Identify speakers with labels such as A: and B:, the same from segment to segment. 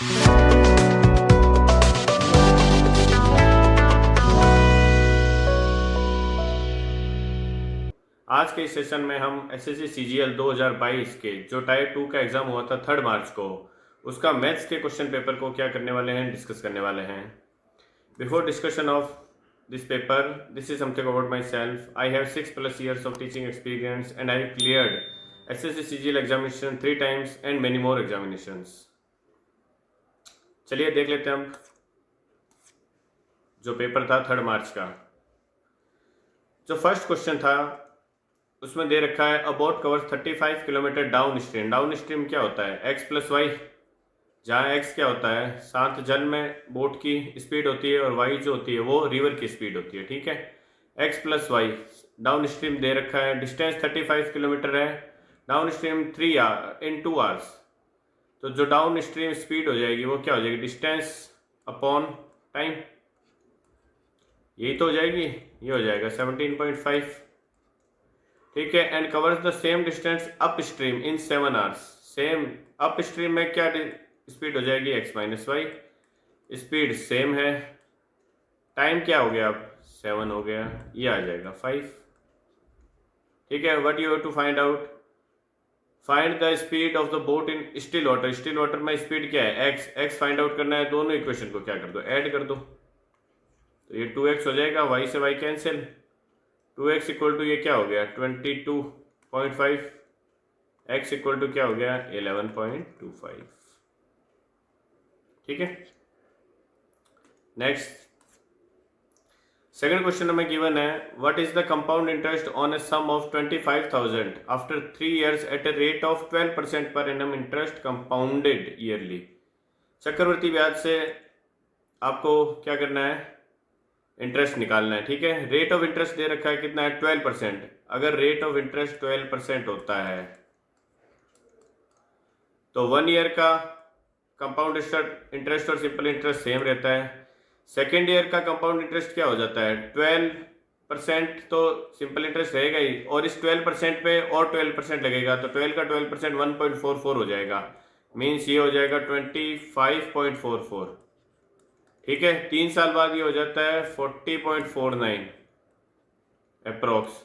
A: आज के इस सेशन में हम एसएससी सीजीएल 2022 के जो टाइप 2 का एग्जाम हुआ था 3 मार्च को, उसका मैथ्स के क्वेश्चन पेपर को क्या करने वाले हैं, डिस्कस करने वाले हैं। Before discussion of this paper, this is something about myself. I have 6+ years of teaching experience and I cleared SSC CGL examination 3 times and many more examinations. चलिए देख लेते हैं हम जो पेपर था 3 मार्च का। जो फर्स्ट क्वेश्चन था उसमें दे रखा है about covers 35 kilometre down stream. Down stream क्या होता है? एक्स प्लस वाई, जहाँ एक्स क्या होता है शांत जल में बोट की स्पीड होती है और वाई जो होती है वो रिवर की स्पीड होती है। ठीक है, x plus y downstream दे रखा है। डिस्टेंस 35 किलोमीटर है, डाउन स्ट्रीम 3 इन 2 आवर्स। तो जो डाउन स्ट्रीम स्पीड हो जाएगी वो क्या हो जाएगी? डिस्टेंस अपॉन टाइम, यही तो हो जाएगी, ये हो जाएगा 17.5। ठीक है, and covers the same distance upstream in 7 hours. Same upstream में क्या स्पीड हो जाएगी? X minus Y, speed same है, टाइम क्या हो गया? अब 7 हो गया, ये आ जाएगा 5। ठीक है, what you have to find out? Find the speed of the boat in still water. Still water में स्पीड क्या है? एक्स। एक्स फाइंड आउट करना है। दोनों इक्वेशन को क्या कर दो? ऐड कर दो, तो ये 2x हो जाएगा, वाई से Y cancel, 2x equal to ये क्या हो गया? 22.5, x इक्वल टू क्या हो गया? 11.25। ठीक है, नेक्स्ट सेकंड क्वेश्चन में गिवन है what is the compound interest on a sum of 25,000 after 3 years at a rate of 12% per annum interest compounded yearly. चक्रवर्ती ब्याज से आपको क्या करना है? इंटरेस्ट निकालना है। ठीक है, रेट ऑफ इंटरेस्ट दे रखा है कितना है? 12%। अगर रेट ऑफ इंटरेस्ट 12% होता है तो 1 ईयर का कंपाउंड इंटरेस्ट और सिंपल इंटरेस्ट सेम रहता है। सेकेंड ईयर का कंपाउंड इंटरेस्ट क्या हो जाता है? 12%, तो सिंपल इंटरेस्ट रहेगा ही, और इस 12% पे और 12% लगेगा, तो 12 का 12% 1.44 हो जाएगा, मीन्स ये हो जाएगा 25.44। ठीक है, 3 साल बाद ये हो जाता है 40.49 अप्रोक्स।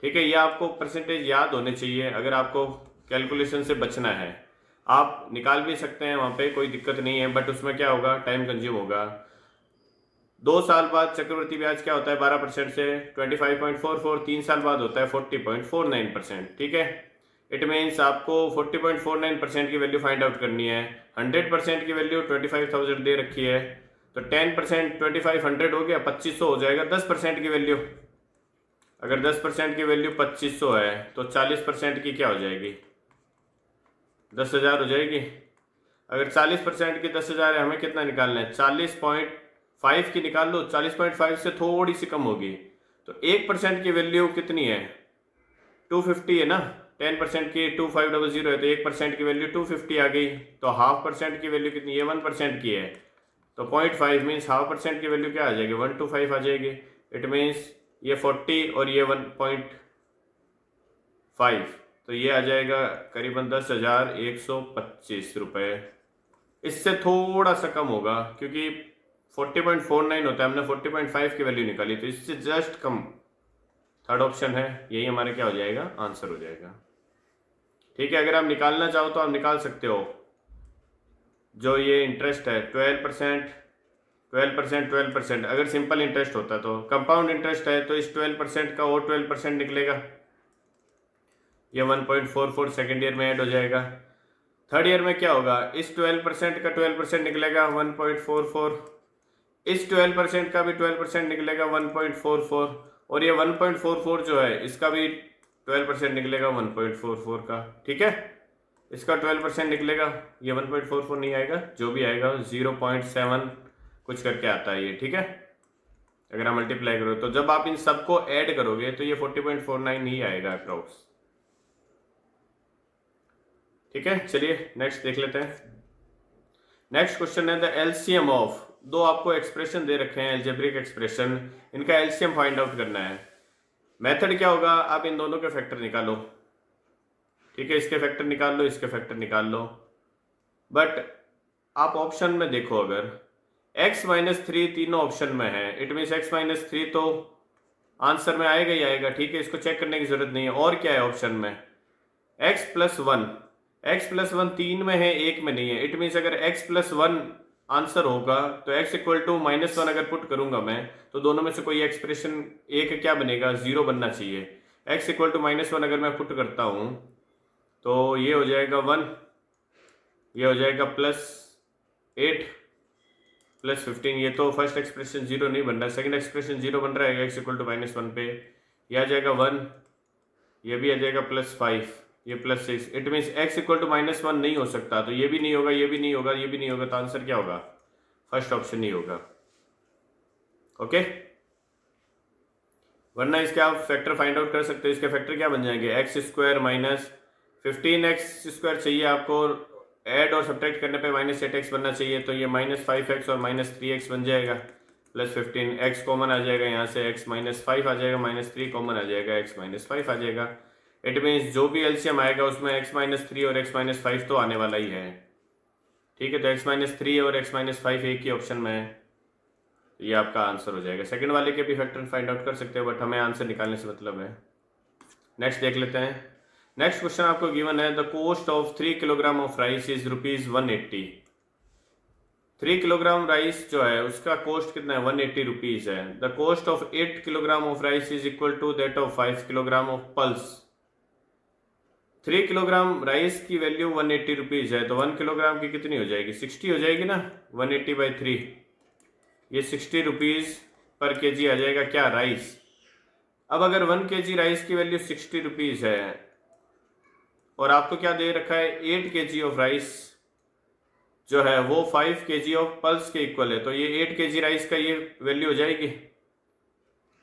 A: ठीक है, ये आपको परसेंटेज याद होने चाहिए अगर आपको कैलकुलेशन से बचना है। आप निकाल भी सकते हैं, वहाँ पे कोई दिक्कत नहीं है, बट उसमें क्या होगा? टाइम कंज्यूम होगा। 2 साल बाद चक्रवर्ती ब्याज क्या होता है? 12% से 25.44, 3 साल बाद होता है 40.49%। ठीक है, इट मीन्स आपको 40.49% की वैल्यू फाइंड आउट करनी है। 100% की वैल्यू 25,000 दे रखी है, तो 10% 2500 हो गया, 2500 हो जाएगा। 10% की वैल्यू, अगर 10% की वैल्यू 2500 है तो 40% की क्या हो जाएगी? 10,000 हो जाएगी। अगर 40% की 10,000 है, हमें कितना निकालना है? 40.5 की निकाल लो, 40.5 से थोड़ी सी कम होगी, तो 1% की वैल्यू कितनी है? 250 है ना। 10% की 2500 है, तो 1% की वैल्यू 250 आ गई। तो 0.5% की वैल्यू कितनी है? 1% की है, तो 0.5 मीन्स 0.5% की वैल्यू क्या आ जाएगी? 125 आ जाएगी। इट मीन्स ये 40 और ये 1.5, तो ये आ जाएगा करीबन 10,125 रुपये। इससे थोड़ा सा कम होगा क्योंकि 40.49 होता है, हमने 40.5 की वैल्यू निकाली, तो इससे जस्ट कम। थर्ड ऑप्शन है, यही हमारे क्या हो जाएगा? आंसर हो जाएगा। ठीक है, अगर आप निकालना चाहो तो आप निकाल सकते हो। जो ये इंटरेस्ट है 12%, अगर सिंपल इंटरेस्ट होता तो, कंपाउंड इंटरेस्ट है तो इस 12% का और 12% निकलेगा, ये 1.44 सेकेंड ईयर में ऐड हो जाएगा। थर्ड ईयर में क्या होगा? इस 12% का 12% निकलेगा 1.44, इस 12% का भी 12% निकलेगा 1.44, और ये 1.44 जो है इसका भी 12% निकलेगा 1.44 का। ठीक है, इसका 12% निकलेगा, ये 1.44 नहीं आएगा, जो भी आएगा 0.7 कुछ करके आता है ये। ठीक है, अगर आप मल्टीप्लाई करो तो जब आप इन सबको ऐड करोगे तो ये 40.49 ही आएगा अप्रोक्स। ठीक है, चलिए नेक्स्ट देख लेते हैं। नेक्स्ट क्वेश्चन है द एलसीएम ऑफ, दो आपको एक्सप्रेशन दे रखे हैं, एल्जेब्रिक एक्सप्रेशन, इनका एलसीएम फाइंड आउट करना है। मेथड क्या होगा? आप इन दोनों के फैक्टर निकालो। ठीक है, इसके फैक्टर निकाल लो, इसके फैक्टर निकाल लो, बट आप ऑप्शन में देखो, अगर x माइनस थ्री तीनों ऑप्शन में है, it means x minus three तो आंसर में आएगा ही आएगा, ठीक है, इसको चेक करने की जरूरत नहीं है। और क्या है ऑप्शन में, x plus one, X plus one तीन में है, एक में नहीं है, इट मीन्स अगर x प्लस वन आंसर होगा तो x equal to minus one अगर पुट करूंगा मैं, तो दोनों में से कोई एक्सप्रेशन एक क्या बनेगा, जीरो बनना चाहिए। x equal to minus one अगर मैं पुट करता हूं तो ये हो जाएगा वन, ये हो जाएगा प्लस एट प्लस 15, ये तो फर्स्ट एक्सप्रेशन जीरो नहीं बन रहा है, सेकंड एक्सप्रेशन जीरो बन रहा है x equal to minus one पे, ये आ जाएगा वन, ये भी आ जाएगा प्लस फाइव, ये plus six, it means x equal to minus one नहीं हो सकता, तो ये भी नहीं होगा, ये भी नहीं होगा, ये भी नहीं होगा, तो आंसर क्या होगा, फर्स्ट ऑप्शन ही होगा। ओके, वरना इसके आप फैक्टर फाइंड आउट कर सकते हो, इसके फैक्टर क्या बन जाएंगे, एक्स स्क्वायर माइनस 15x² चाहिए आपको, ऐड और सब्ट्रैक्ट करने पे माइनस 8x बनना चाहिए, तो ये माइनस 5x और माइनस 3x बन जाएगा, प्लस 15x कॉमन आ जाएगा, यहाँ से x माइनस 5 आ जाएगा, माइनस 3 कॉमन आ जाएगा, x माइनस 5 आ जाएगा। इट मीन्स जो भी एलसीएम आएगा उसमें x माइनस 3 और x माइनस 5 तो आने वाला ही है, ठीक है, तो x माइनस 3 और x माइनस 5 एक ही ऑप्शन में है, ये आपका आंसर हो जाएगा। सेकंड वाले के भी फैक्टर फाइंड आउट कर सकते हो, बट हमें आंसर निकालने से मतलब है। नेक्स्ट देख लेते हैं। नेक्स्ट क्वेश्चन आपको गिवन है, the cost of 3 kilogram of rice is ₹180। 3 kilogram rice जो है उसका कॉस्ट कितना है, 180 रुपीज है। The cost of 8 kilogram of rice is equal to that of 5 kilogram of pulse. 3 kilogram rice की वैल्यू 180 रुपीज है, तो 1 किलोग्राम की कितनी हो जाएगी, 60 हो जाएगी ना, 180/3, ये 60 रुपीज पर केजी आ जाएगा क्या, राइस। अब अगर 1 kg राइस की वैल्यू 60 रुपीज है और आपको क्या दे रखा है, 8 kg ऑफ राइस जो है वो 5 kg ऑफ पल्स के इक्वल है, तो ये 8 kg राइस का ये वैल्यू हो जाएगी,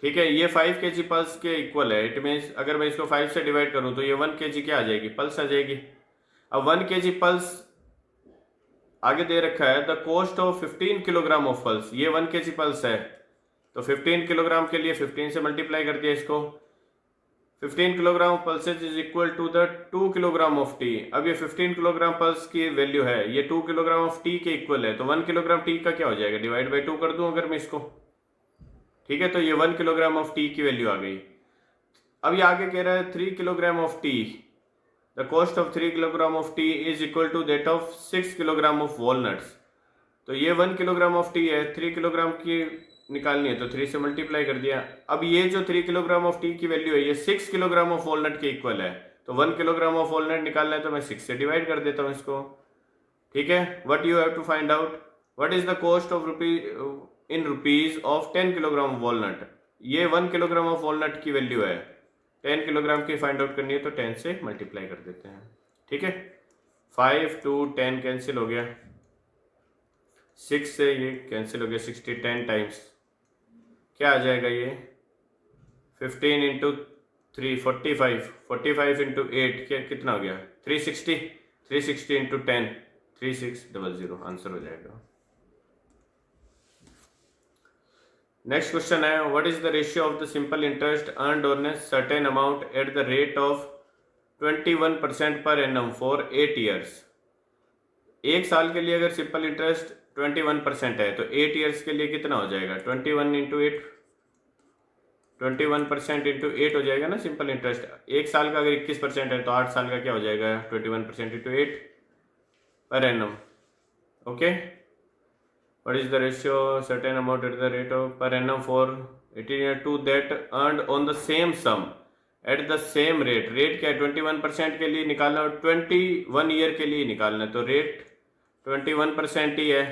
A: ठीक है, ये 5 kg पल्स के इक्वल है। इट मीन्स अगर मैं इसको 5 से डिवाइड करूं तो ये 1 kg क्या आ जाएगी, पल्स आ जाएगी। अब 1 kg पल्स आगे दे रखा है, the cost of 15 kilogram of pulse, ये 1 kg पल्स है, तो 15 किलोग्राम के लिए 15 से मल्टीप्लाई कर दिया इसको, 15 kilogram pulses is equal to the 2 kilogram of tea. अब ये 15 किलोग्राम पल्स की वैल्यू है, ये 2 किलोग्राम ऑफ टी के इक्वल है, तो 1 किलोग्राम टी का क्या हो जाएगा, डिवाइड बाई 2 कर दूं अगर मैं इसको, ठीक है, तो ये 1 किलोग्राम ऑफ टी की वैल्यू आ गई। अब ये आगे कह रहा है 3 kilogram of tea, the cost of 3 kilogram of tea is equal to that of 6 kilogram of walnuts. तो ये 1 किलोग्राम ऑफ टी है, 3 किलोग्राम की निकालनी है तो 3 से मल्टीप्लाई कर दिया। अब ये जो 3 किलोग्राम ऑफ टी की वैल्यू है ये 6 किलोग्राम ऑफ वॉलनट के इक्वल है, तो 1 किलोग्राम ऑफ वॉलनट निकालना है तो मैं 6 से डिवाइड कर देता हूँ इसको, ठीक है। What you have to find out, what is the cost of in rupees of 10 kilogram walnut. ये 1 किलोग्राम ऑफ वॉलनट की वैल्यू है, 10 किलोग्राम की फाइंड आउट करनी है तो 10 से मल्टीप्लाई कर देते हैं, ठीक है। 5 to 10 कैंसिल हो गया, 6 से ये कैंसिल हो गया, 60 10 टाइम्स क्या आ जाएगा, ये 15 इंटू 3 45, 45 इंटू 8 क्या कितना हो गया, 360, 360 इंटू 10 3600, आंसर हो जाएगा। नेक्स्ट क्वेश्चन है, what is the ratio of the simple interest earned on a certain amount at the rate of 21% पर एनम फॉर 8 ईयर्स। एक साल के लिए अगर सिंपल इंटरेस्ट 21% है तो 8 ईयर्स के लिए कितना हो जाएगा, 21 इंटू 8, 21% इंटू 8 हो जाएगा ना सिंपल इंटरेस्ट। एक साल का अगर 21% है तो 8 साल का क्या हो जाएगा, 21% into 8 per annum, okay. What is the ratio certain amount at the rate of per annum for 18 year to that earned on the same sum at the same rate. Rate क्या है, 21% के लिए निकालना और 21 ईयर के लिए निकालना है, तो रेट 21% ही है,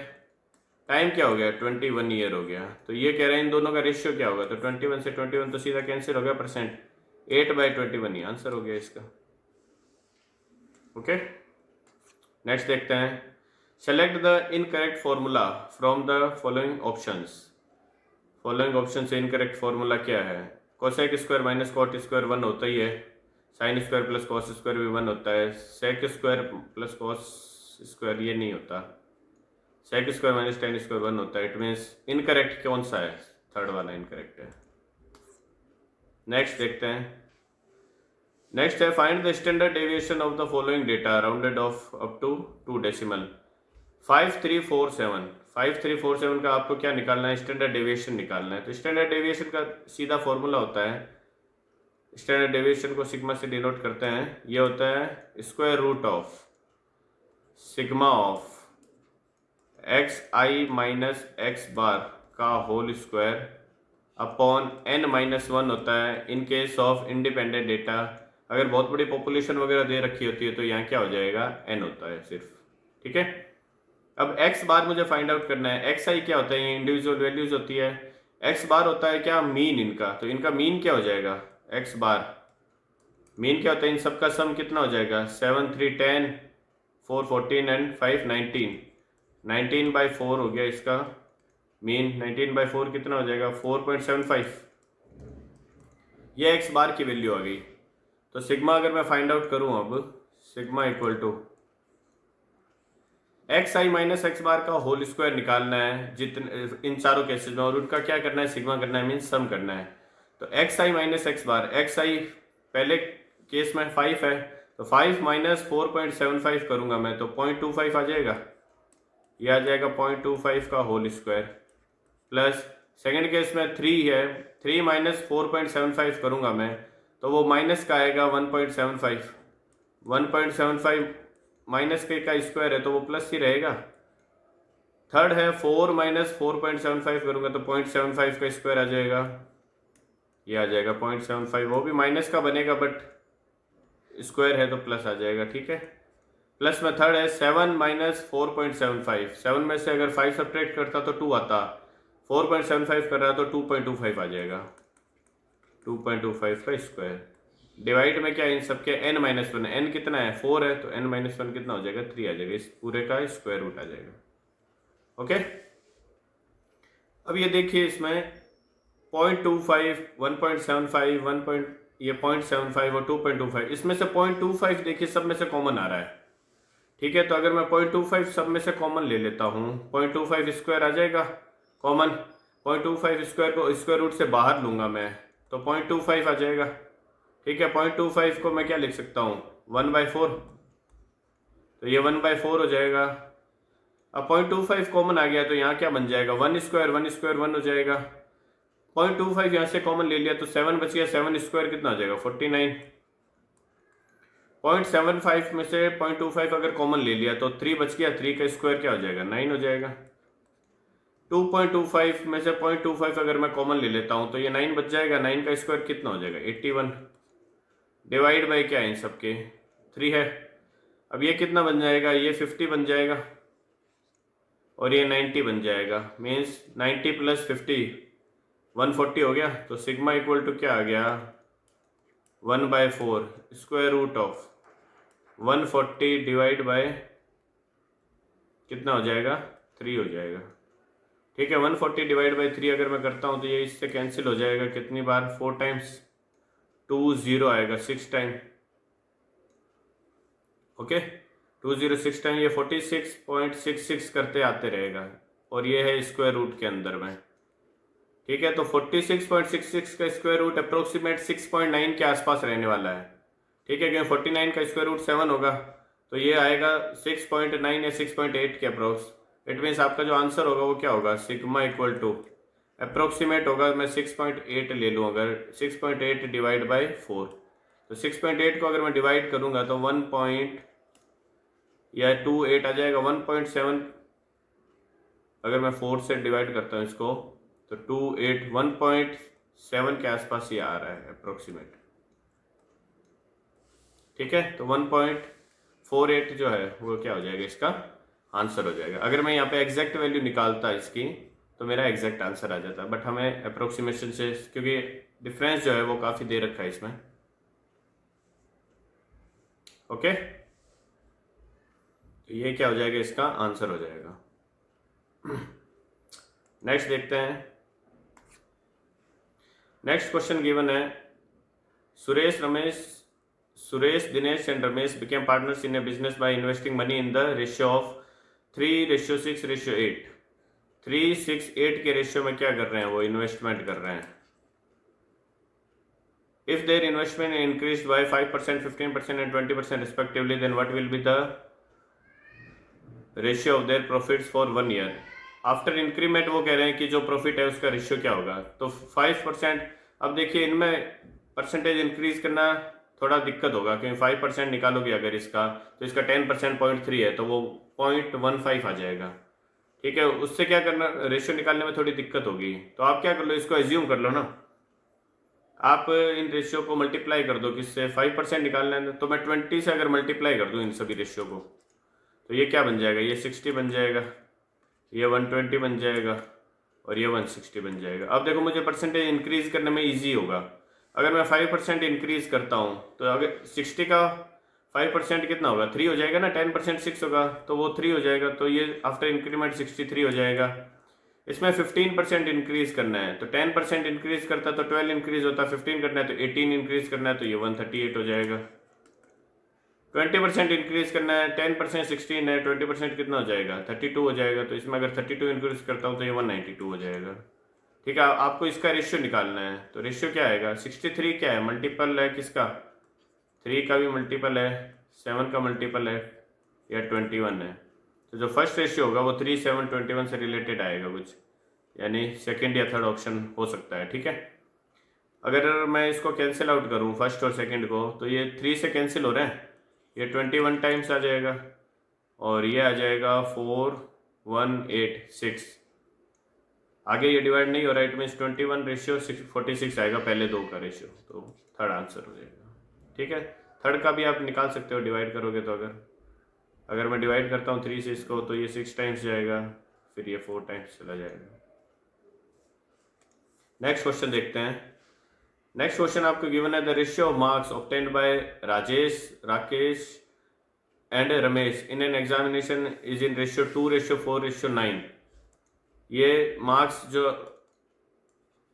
A: टाइम क्या हो गया, 21 ईयर हो गया। तो ये कह रहे हैं इन दोनों का रेशियो क्या होगा, तो 21 से 21 तो सीधा कैंसिल हो गया, परसेंट 8/21 ही आंसर हो गया इसका, ओके। नेक्स्ट देखते हैं, select the incorrect formula from the following options. Following option से इनकरेक्ट फॉर्मूला क्या है, cosec square minus cot square 1 होता ही है, sine square plus cos square भी 1 होता है, sec square plus cos square ये नहीं होता, sec square minus tan square 1 होता है। इट मीन्स इनकरेक्ट कौन सा है, थर्ड वाला इनकरेक्ट है। नेक्स्ट देखते हैं, नेक्स्ट है find the standard deviation of the following data rounded off up to 2 decimal. 5347 का आपको क्या निकालना है, स्टैंडर्ड डेविएशन निकालना है। तो स्टैंडर्ड डेविएशन का सीधा फॉर्मूला होता है, स्टैंडर्ड डेविएशन को सिग्मा से डिनोट करते हैं, ये होता है square root of sigma of x i minus x bar का होल स्क्वायर अपॉन n-1 होता है in case of independent data. अगर बहुत बड़ी पॉपुलेशन वगैरह दे रखी होती है तो यहाँ क्या हो जाएगा, n होता है सिर्फ। ठीक है, अब x बार मुझे फाइंड आउट करना है। xi क्या होता है, ये इंडिविजुअल वैल्यूज होती है। x बार होता है क्या, मीन इनका, तो इनका मीन क्या हो जाएगा, x बार मीन क्या होता है, इन सबका सम कितना हो जाएगा, 7 3 10 4 14 एंड 5 19, 19/4 हो गया इसका मीन। 19/4 कितना हो जाएगा, 4.75। ये x बार की वैल्यू आ गई। तो सिग्मा अगर मैं फाइंड आउट करूं, अब sigma equal to x i minus x bar का होल स्क्वायर निकालना है जितने इन चारों केसेस में, और उनका क्या करना है, सिग्मा करना है, मीन्स सम करना है। तो x i minus x bar, x आई पहले केस में 5 है, तो 5 माइनस 4.75 करूंगा मैं तो 0.25 आ जाएगा, ये आ जाएगा 0.25 का whole square. Plus second case में 3 है, 3 माइनस 4.75 करूंगा मैं तो वो माइनस का आएगा 1.75, 1.75 माइनस के का स्क्वायर है तो वो प्लस ही रहेगा। थर्ड है 4 माइनस 4.75 करूंगा तो 0.75 का स्क्वायर आ जाएगा, ये आ जाएगा 0.75, वो भी माइनस का बनेगा बट स्क्वायर है तो प्लस आ जाएगा। ठीक है, प्लस में थर्ड है 7 माइनस 4.75, 7 में से अगर 5 सब्ट्रैक्ट करता तो 2 आता, 4.75 कर रहा तो 2.25 आ जाएगा, 2.25 का स्क्वायर। डिवाइड में क्या, इन सबके n-1, n कितना है 4 है तो n-1 कितना हो जाएगा, 3 आ जाएगा, इस पूरे का स्क्वायर रूट आ जाएगा। ओके, अब ये देखिए इसमें 0.25 1.75 ये 0.75 और 2.25, इसमें से 0.25 देखिए सब में से कॉमन आ रहा है। ठीक है, तो अगर मैं 0.25 सब में से कॉमन ले लेता हूँ, 0.25 स्क्वायर आ जाएगा कॉमन, 0.25 स्क्वायर को स्क्वायर रूट से बाहर लूंगा मैं तो 0.25 आ जाएगा। ठीक है, 0.25 को मैं क्या लिख सकता हूँ, 1/4, तो ये 1/4 हो जाएगा। अब 0.25 कॉमन आ गया तो यहाँ क्या बन जाएगा, 1 स्क्वायर 1 हो जाएगा। 0.25 यहाँ से कॉमन ले लिया तो 7 बच गया, 7 स्क्वायर कितना हो जाएगा, 49। 0.75 में से 0.25 अगर कॉमन ले लिया तो 3 बच गया, 3 का स्क्वायर क्या हो जाएगा, 9 हो जाएगा। 2.25 में से 0.25 अगर मैं कॉमन ले लेता हूँ तो ये 9 बच जाएगा, 9 का स्क्वायर कितना हो जाएगा, 81। डिवाइड बाई क्या है, इन सबके 3 है। अब ये कितना बन जाएगा, ये 50 बन जाएगा और ये 90 बन जाएगा, मीन्स 90 प्लस 50 140 हो गया। तो सिग्मा इक्वल टू क्या आ गया, 1/4 square root of 140 divide by कितना हो जाएगा, 3 हो जाएगा। ठीक है, 140 डिवाइड बाई 3 अगर मैं करता हूँ तो ये इससे कैंसिल हो जाएगा, कितनी बार, 4 टाइम्स, 2 0 आएगा 6 टाइम। ओके, 2 0 6 टाइम, ये 46.66 करते आते रहेगा और ये है स्क्वायर रूट के अंदर में। ठीक है, तो 46.66 का स्क्वायर रूट अप्रोक्सीमेट 6.9 के आसपास रहने वाला है। ठीक है, क्योंकि 49 का स्क्वायर रूट 7 होगा तो ये आएगा 6.9 या 6.8 के अप्रोक्स। इट मीन्स आपका जो आंसर होगा वो क्या होगा, सिग्मा इक्वल टू अप्रोक्सीमेट होगा, मैं 6.8 ले लूँ, अगर 6.8 डिवाइड बाई 4 तो 6.8 को अगर मैं डिवाइड करूँगा तो 1.28 आ जाएगा, 1.7 अगर मैं 4 से डिवाइड करता हूँ इसको तो 28 1.7 के आसपास ये आ रहा है अप्रोक्सीमेट। ठीक है, तो 1.48 जो है वो क्या हो जाएगा, इसका आंसर हो जाएगा। अगर मैं यहाँ पे एग्जैक्ट वैल्यू निकालता इसकी तो मेरा एग्जैक्ट आंसर आ जाता, बट हमें अप्रोक्सीमेशन से, क्योंकि डिफरेंस जो है वो काफ़ी दे रखा है इसमें। ओके, तो ये क्या हो जाएगा, इसका आंसर हो जाएगा। नेक्स्ट देखते हैं। नेक्स्ट क्वेश्चन गिवन है, Suresh, Dinesh and Ramesh became partners in a business by investing money in the ratio of 3:6:8। 3:6:8 के रेशियो में क्या कर रहे हैं, वो इन्वेस्टमेंट कर रहे हैं। If their investment increased by 5%, 15% and 20% respectively, then what will be the ratio of their profits for 1 year. After increment वो कह रहे हैं कि जो प्रॉफिट है उसका रेशियो क्या होगा, तो 5%। अब देखिए इनमें परसेंटेज इंक्रीज करना थोड़ा दिक्कत होगा, क्योंकि 5% निकालोगे अगर इसका, तो इसका 10% 0.3 है, तो वो 0.15 आ जाएगा। ठीक है, उससे क्या करना, रेशियो निकालने में थोड़ी दिक्कत होगी। तो आप क्या कर लो, इसको एज्यूम कर लो ना, आप इन रेशियो को मल्टीप्लाई कर दो किससे, 5% निकालना है, तो मैं 20 से अगर मल्टीप्लाई कर दूँ इन सभी रेशियो को, तो ये क्या बन जाएगा, ये 60 बन जाएगा, ये 120 बन जाएगा, और ये 160 बन जाएगा। अब देखो मुझे परसेंटेज इंक्रीज करने में इजी होगा। अगर मैं 5% इंक्रीज करता हूँ, तो अगर 60 का 5% कितना होगा, 3 हो जाएगा ना, 10% 6 होगा, तो वो 3 हो जाएगा, तो ये आफ्टर इंक्रीमेंट 63 हो जाएगा। इसमें 15% इंक्रीज करना है, तो 10% इंक्रीज करता तो 12 इंक्रीज होता, 15 करना है तो 18 इंक्रीज करना है, तो ये 138 हो जाएगा। 20% इंक्रीज करना है, 10% 16 है, 20% कितना हो जाएगा, 32 हो जाएगा, तो इसमें अगर 32 इंक्रीज करता हूँ तो ये 192 हो जाएगा। ठीक है, आपको इसका रेशियो निकालना है, तो रेशियो क्या आएगा, 63 क्या है, मल्टीपल है किसका, 3 का भी मल्टीपल है, 7 का मल्टीपल है, या 21 है। तो जो फर्स्ट रेशियो होगा वो 3, 7, 21 से रिलेटेड आएगा कुछ, यानी सेकेंड या थर्ड ऑप्शन हो सकता है। ठीक है, अगर मैं इसको कैंसिल आउट करूँ फर्स्ट और सेकेंड को, तो ये 3 से कैंसिल हो रहे हैं, ये 21 टाइम्स आ जाएगा, और ये आ जाएगा 4, 1, 8, 6। आगे ये डिवाइड नहीं हो रहा है, इट मीन्स 21 रेशियो 46 आएगा, पहले दो का रेशियो, तो थर्ड आंसर हो जाएगा। ठीक है, थर्ड का भी आप निकाल सकते हो डिवाइड करोगे, तो अगर मैं डिवाइड करता हूँ 3 से इसको, तो ये 6 टाइम्स जाएगा, फिर ये 4 टाइम्स चला जाएगा। नेक्स्ट क्वेश्चन देखते हैं। नेक्स्ट क्वेश्चन आपको गिवन है, the ratio of marks obtained by Rakesh and Ramesh in an examination is in ratio 2:4:9। ये मार्क्स जो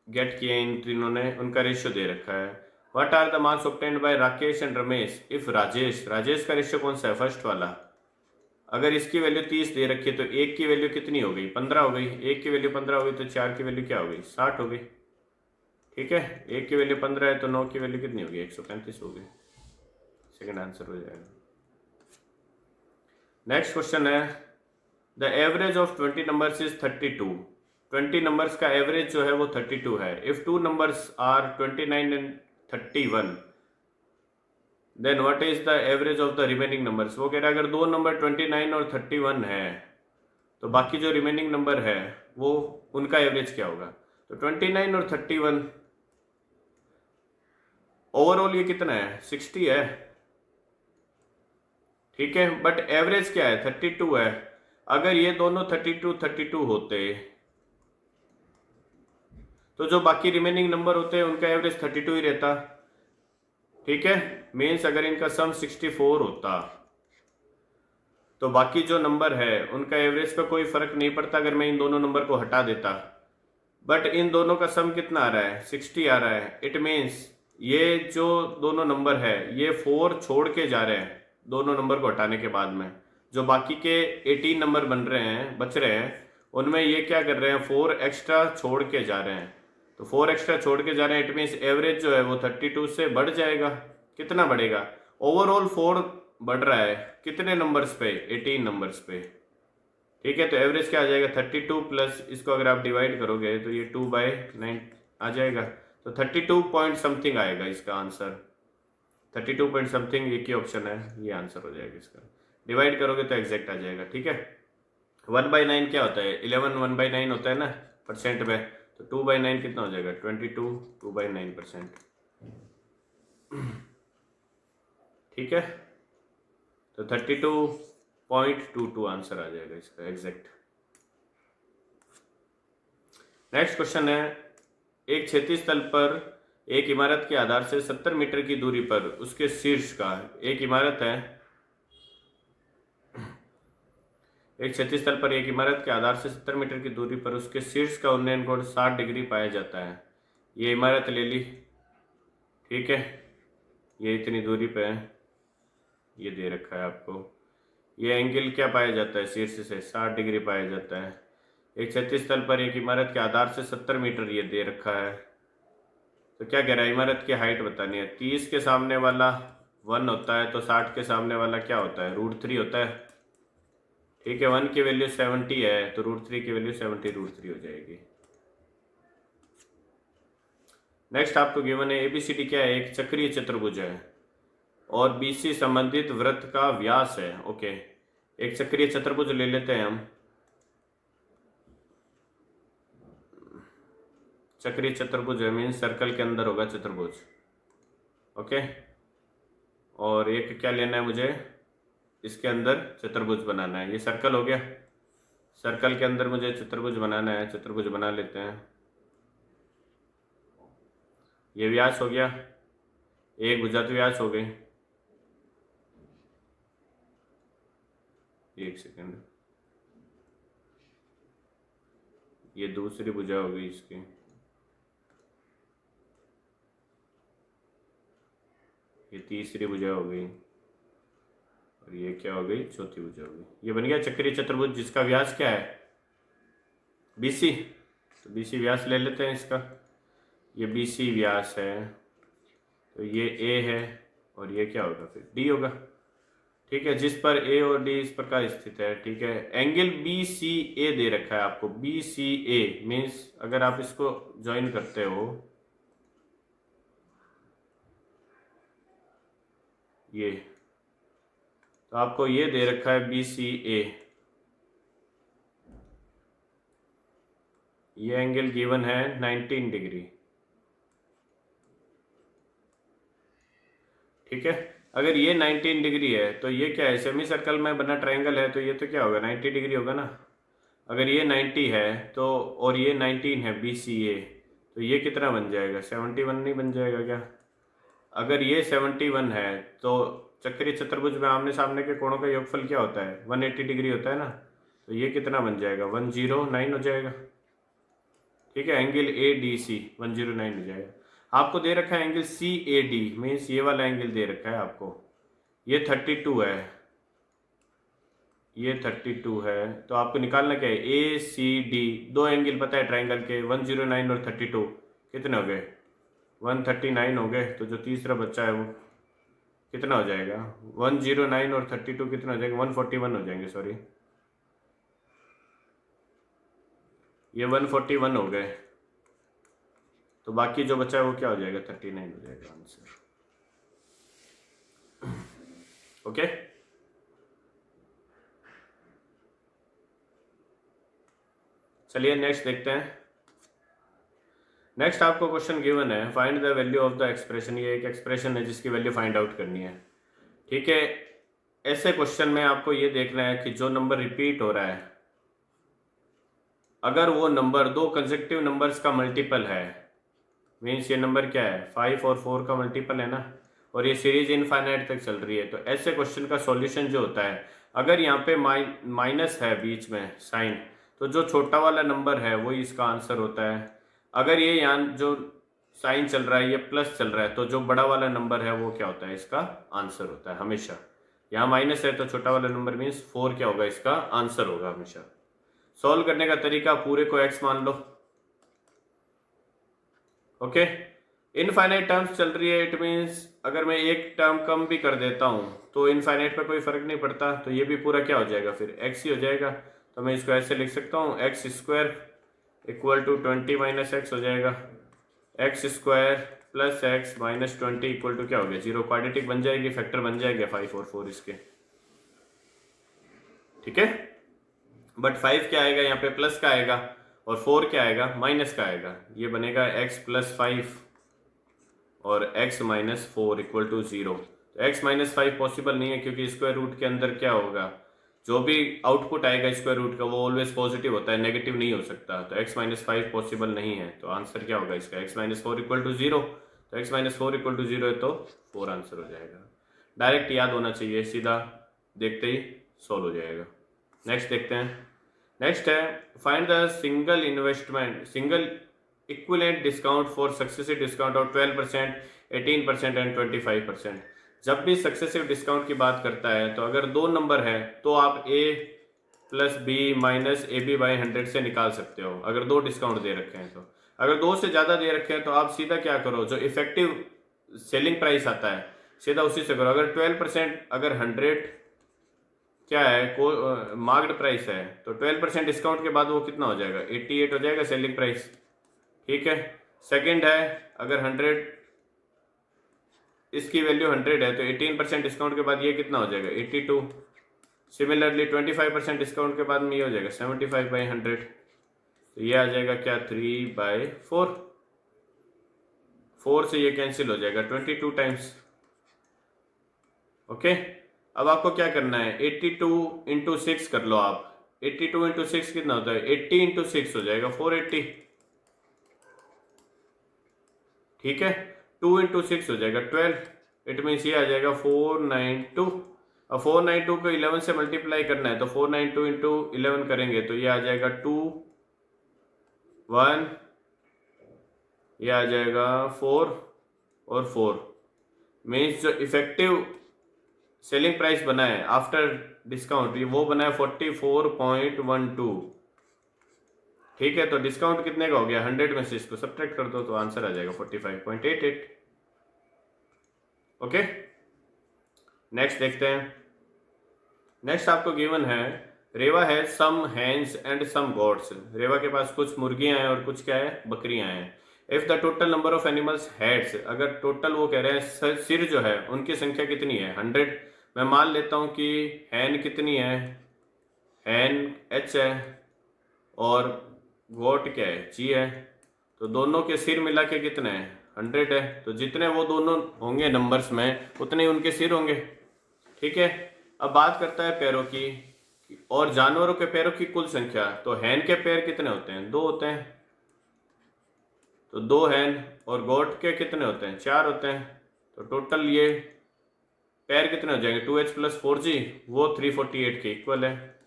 A: गेट किए इन तीनों ने, उनका रेशियो दे रखा है। What are the marks obtained by Rakesh and Ramesh if Rajesh का रेशियो कौन सा है, फर्स्ट वाला। अगर इसकी वैल्यू 30 दे रखी है, तो एक की वैल्यू कितनी हो गई, 15 हो गई, एक की वैल्यू 15 हो गई, तो 4 की वैल्यू क्या हो गई, 60 हो गई। ठीक है, एक की वैल्यू 15 है, तो 9 की वैल्यू कितनी होगी, 135 हो गई। सेकंड आंसर हो जाएगा। नेक्स्ट क्वेश्चन है, the average of 20 numbers is 32। 20 numbers का एवरेज जो है वो 32 है। If 2 numbers are 29 and 31, then what is the average of the remaining numbers. वो कह रहा है अगर दो नंबर 29 और 31 है, तो बाकी जो रिमेनिंग नंबर है वो उनका एवरेज क्या होगा। तो 29 और 31, ओवरऑल ये कितना है, 60 है। ठीक है, बट एवरेज क्या है, 32 है। अगर ये दोनों 32 होते, तो जो बाकी रिमेनिंग नंबर होते हैं उनका एवरेज 32 ही रहता। ठीक है, मीन्स अगर इनका सम 64 होता, तो बाकी जो नंबर है उनका एवरेज का कोई फर्क नहीं पड़ता अगर मैं इन दोनों नंबर को हटा देता। बट इन दोनों का सम कितना आ रहा है, 60 आ रहा है। इट मीन्स ये जो दोनों नंबर है ये 4 छोड़ के जा रहे हैं, दोनों नंबर को हटाने के बाद में जो बाकी के 18 नंबर बन रहे हैं, बच रहे हैं, उनमें ये क्या कर रहे हैं, 4 एक्स्ट्रा छोड़ के जा रहे हैं। तो 4 एक्स्ट्रा छोड़ के जा रहे हैं, इट मीन्स एवरेज जो है वो 32 से बढ़ जाएगा। कितना बढ़ेगा, ओवरऑल 4 बढ़ रहा है, कितने नंबर्स पे, 18 नंबर्स पे। ठीक है, तो एवरेज क्या आ जाएगा, 32 प्लस इसको अगर आप डिवाइड करोगे तो ये 2/9 आ जाएगा। तो 32 पॉइंट समथिंग आएगा इसका आंसर, 32 पॉइंट समथिंग एक ही ऑप्शन है, ये आंसर हो जाएगा इसका। डिवाइड करोगे तो एग्जैक्ट आ जाएगा। ठीक है, 1/9 क्या होता है, 11 1/9 होता है ना परसेंट में, तो 2/9 कितना हो जाएगा, 22 2/9%। ठीक है, तो 32.22 आंसर आ जाएगा इसका एग्जैक्ट। नेक्स्ट क्वेश्चन है, एक क्षैतिज तल पर एक इमारत के आधार से 70 मीटर की दूरी पर उसके शीर्ष का, एक इमारत है, एक क्षैतिज तल पर एक इमारत के आधार से 70 मीटर की दूरी पर उसके शीर्ष का उन्नयन कोण 60 डिग्री पाया जाता है। ये इमारत ले ली, ठीक है, ये इतनी दूरी पे है, ये दे रखा है आपको। ये एंगल क्या पाया जाता है, शीर्ष से 60 डिग्री पाया जाता है। एक क्षैतिज तल पर एक इमारत के आधार से 70 मीटर ये दे रखा है। तो क्या कह रहा है, इमारत की हाइट बतानी है। 30 के सामने वाला 1 होता है, तो 60 के सामने वाला क्या होता है, √3 होता है। ठीक है, 1 की वैल्यू 70 है तो √3 की वैल्यू 70√3 हो जाएगी। नेक्स्ट आपको गिवन है ABCD क्या है, एक चक्रीय चतुर्भुज है और BC संबंधित वृत्त का व्यास है। ओके, एक चक्रीय चतुर्भुज ले लेते हैं हम। चक्रीय चतुर्भुज है मीन्स सर्कल के अंदर होगा चतुर्भुज। ओके, और एक क्या लेना है मुझे, इसके अंदर चतुर्भुज बनाना है। ये सर्कल हो गया, सर्कल के अंदर मुझे चतुर्भुज बनाना है, चतुर्भुज बना लेते हैं। ये व्यास हो गया, एक भुजा तो व्यास हो गई। एक सेकंड, ये दूसरी भुजा हो गई इसकी, ये तीसरी भुजा हो गई और ये क्या हो गई, चौथी भुजा हो गई। ये बन गया चक्रीय चतुर्भुज जिसका व्यास क्या है, BC। तो BC व्यास ले लेते हैं इसका। ये BC व्यास है तो ये A है और ये क्या होगा फिर D होगा। ठीक है, जिस पर A और D इस प्रकार स्थित है। ठीक है, एंगल BCA दे रखा है आपको। BCA मीन्स अगर आप इसको ज्वाइन करते हो, ये तो आपको ये दे रखा है BCA। ये एंगल गिवन है 19 डिग्री। ठीक है, अगर ये 19 डिग्री है तो ये क्या है, सेमी सर्कल में बना ट्रायंगल है तो ये तो क्या होगा, 90 डिग्री होगा ना। अगर ये 90 है तो और ये 19 है BCA, तो ये कितना बन जाएगा, 71 नहीं बन जाएगा क्या? अगर ये 71 है तो चक्रीय चतुर्भुज में आमने सामने के कोणों का योगफल क्या होता है, 180 डिग्री होता है ना। तो ये कितना बन जाएगा, 109 हो जाएगा। ठीक है, एंगल ADC 109 हो जाएगा। आपको दे रखा है एंगल CAD मीन्स ये वाला एंगल दे रखा है आपको, ये 32 है, ये 32 है। तो आपको निकालना क्या है, ACD। दो एंगल पता है ट्रायंगल के, 109 और 32 कितने हो गए, 139 हो गए। तो जो तीसरा बच्चा है वो कितना हो जाएगा, 109 और 32 कितना हो जाएगा, 141 हो जाएंगे। सॉरी, ये 141 हो गए। तो बाकी जो बचा है वो क्या हो जाएगा, 39 हो जाएगा आंसर। ओके, चलिए नेक्स्ट देखते हैं। नेक्स्ट आपको क्वेश्चन गिवन है, find the value of the expression. ये एक एक्सप्रेशन है जिसकी वैल्यू फाइंड आउट करनी है। ठीक है, ऐसे क्वेश्चन में आपको ये देखना है कि जो नंबर रिपीट हो रहा है, अगर वो नंबर दो कंसेक्टिव नंबर्स का मल्टीपल है, मीन्स ये नंबर क्या है, 5 और 4 का मल्टीपल है ना, और ये सीरीज इनफाइनाइट तक चल रही है। तो ऐसे क्वेश्चन का सॉल्यूशन जो होता है, अगर यहाँ पे माइनस है बीच में साइन, तो जो छोटा वाला नंबर है वही इसका आंसर होता है। अगर ये यहाँ जो साइन चल रहा है ये प्लस चल रहा है, तो जो बड़ा वाला नंबर है वो क्या होता है, इसका आंसर होता है हमेशा। यहाँ माइनस है तो छोटा वाला नंबर मीन्स 4 क्या होगा, इसका आंसर होगा हमेशा। सॉल्व करने का तरीका, पूरे को x मान लो। ओके, इनफाइनाइट टर्म्स चल रही है, इट मीन्स अगर मैं एक टर्म कम भी कर देता हूं तो इनफाइनाइट पे कोई फर्क नहीं पड़ता, तो ये भी पूरा क्या हो जाएगा, फिर x ही हो जाएगा। तो मैं इसको ऐसे लिख सकता हूँ, x² equal to 20 minus x हो जाएगा, x² plus x minus 20 equal to क्या हो गया, 0। क्वाड्रेटिक बन जाएगी, फैक्टर बन जाएगा 5 और 4 इसके। ठीक है, बट 5 क्या आएगा यहाँ पे, प्लस का आएगा, और 4 क्या आएगा, माइनस का आएगा। ये बनेगा x प्लस 5 और x माइनस 4 इक्वल टू 0। तो x माइनस 5 पॉसिबल नहीं है, क्योंकि स्क्वायर रूट के अंदर क्या होगा, जो भी आउटपुट आएगा स्क्वायर रूट का वो ऑलवेज पॉजिटिव होता है, नेगेटिव नहीं हो सकता। तो x माइनस 5 पॉसिबल नहीं है, तो आंसर क्या होगा इसका, x माइनस 4 इक्वल टू 0। तो x माइनस 4 इक्वल टू 0 है तो 4 आंसर हो जाएगा। डायरेक्ट याद होना चाहिए, सीधा देखते ही सॉल्व हो जाएगा। नेक्स्ट देखते हैं। नेक्स्ट है, find the single equivalent discount for successive discount of 12%, 18% and 25%। जब भी सक्सेसिव डिस्काउंट की बात करता है तो अगर दो नंबर है तो आप a plus B minus AB by 100 से निकाल सकते हो, अगर दो डिस्काउंट दे रखे हैं तो। अगर दो से ज़्यादा दे रखे हैं तो आप सीधा क्या करो, जो इफेक्टिव सेलिंग प्राइस आता है सीधा उसी से करो। अगर 12%, अगर 100 क्या है, को मार्क्ड प्राइस है, तो 12% डिस्काउंट के बाद वो कितना हो जाएगा, 88 हो जाएगा सेलिंग प्राइस। ठीक है। सेकंड है, अगर 100 इसकी वैल्यू 100 है तो 18% डिस्काउंट के बाद ये कितना हो जाएगा, 82। सिमिलरली 25% डिस्काउंट के बाद में ये हो जाएगा 75/100, तो ये आ जाएगा क्या, 3/4। 4 से ये कैंसिल हो जाएगा 22 टाइम्स। ओके। अब आपको क्या करना है, 82 इंटू 6 कर लो आप। 82 इंटू 6 कितना होता है, 80 इंटू 6 हो जाएगा 480। ठीक है। 2 इंटू 6 हो जाएगा 12। इट मीन्स ये आ जाएगा 492। अब 492 को 11 से मल्टीप्लाई करना है, तो 492 इंटू 11 करेंगे तो ये आ जाएगा 2 1, ये आ जाएगा 4 और 4। मीन्स जो इफेक्टिव सेलिंग प्राइस बना है आफ्टर डिस्काउंट वो बना है 44.12। ठीक है। तो डिस्काउंट कितने का हो गया, 100 में से इसको सब्ट्रैक्ट कर दो तो आंसर आ जाएगा 45.88। ओके। नेक्स्ट देखते हैं। नेक्स्ट आपको गिवन है, रेवा है सम हैंस एंड सम गोट्स। रेवा के पास कुछ मुर्गियां हैं और कुछ क्या है, बकरियां हैं। If the total number of animals heads, अगर टोटल वो कह रहे हैं सिर जो है उनकी संख्या कितनी है, 100। मैं मान लेता हूं कि हैन कितनी है, हैन H है और गोट क्या है, G है। तो दोनों के सिर मिला के कितने हैं, 100 है। तो जितने वो दोनों होंगे नंबर्स में उतने ही उनके सिर होंगे। ठीक है। अब बात करता है पैरों की और जानवरों के पैरों की कुल संख्या। तो हैन के पैर कितने होते हैं, 2 होते हैं, तो 2 हैन। और गोट के कितने होते हैं, 4 होते हैं। तो टोटल ये पैर कितने हो जाएंगे, 2H + 4G, वो 348 के इक्वल है।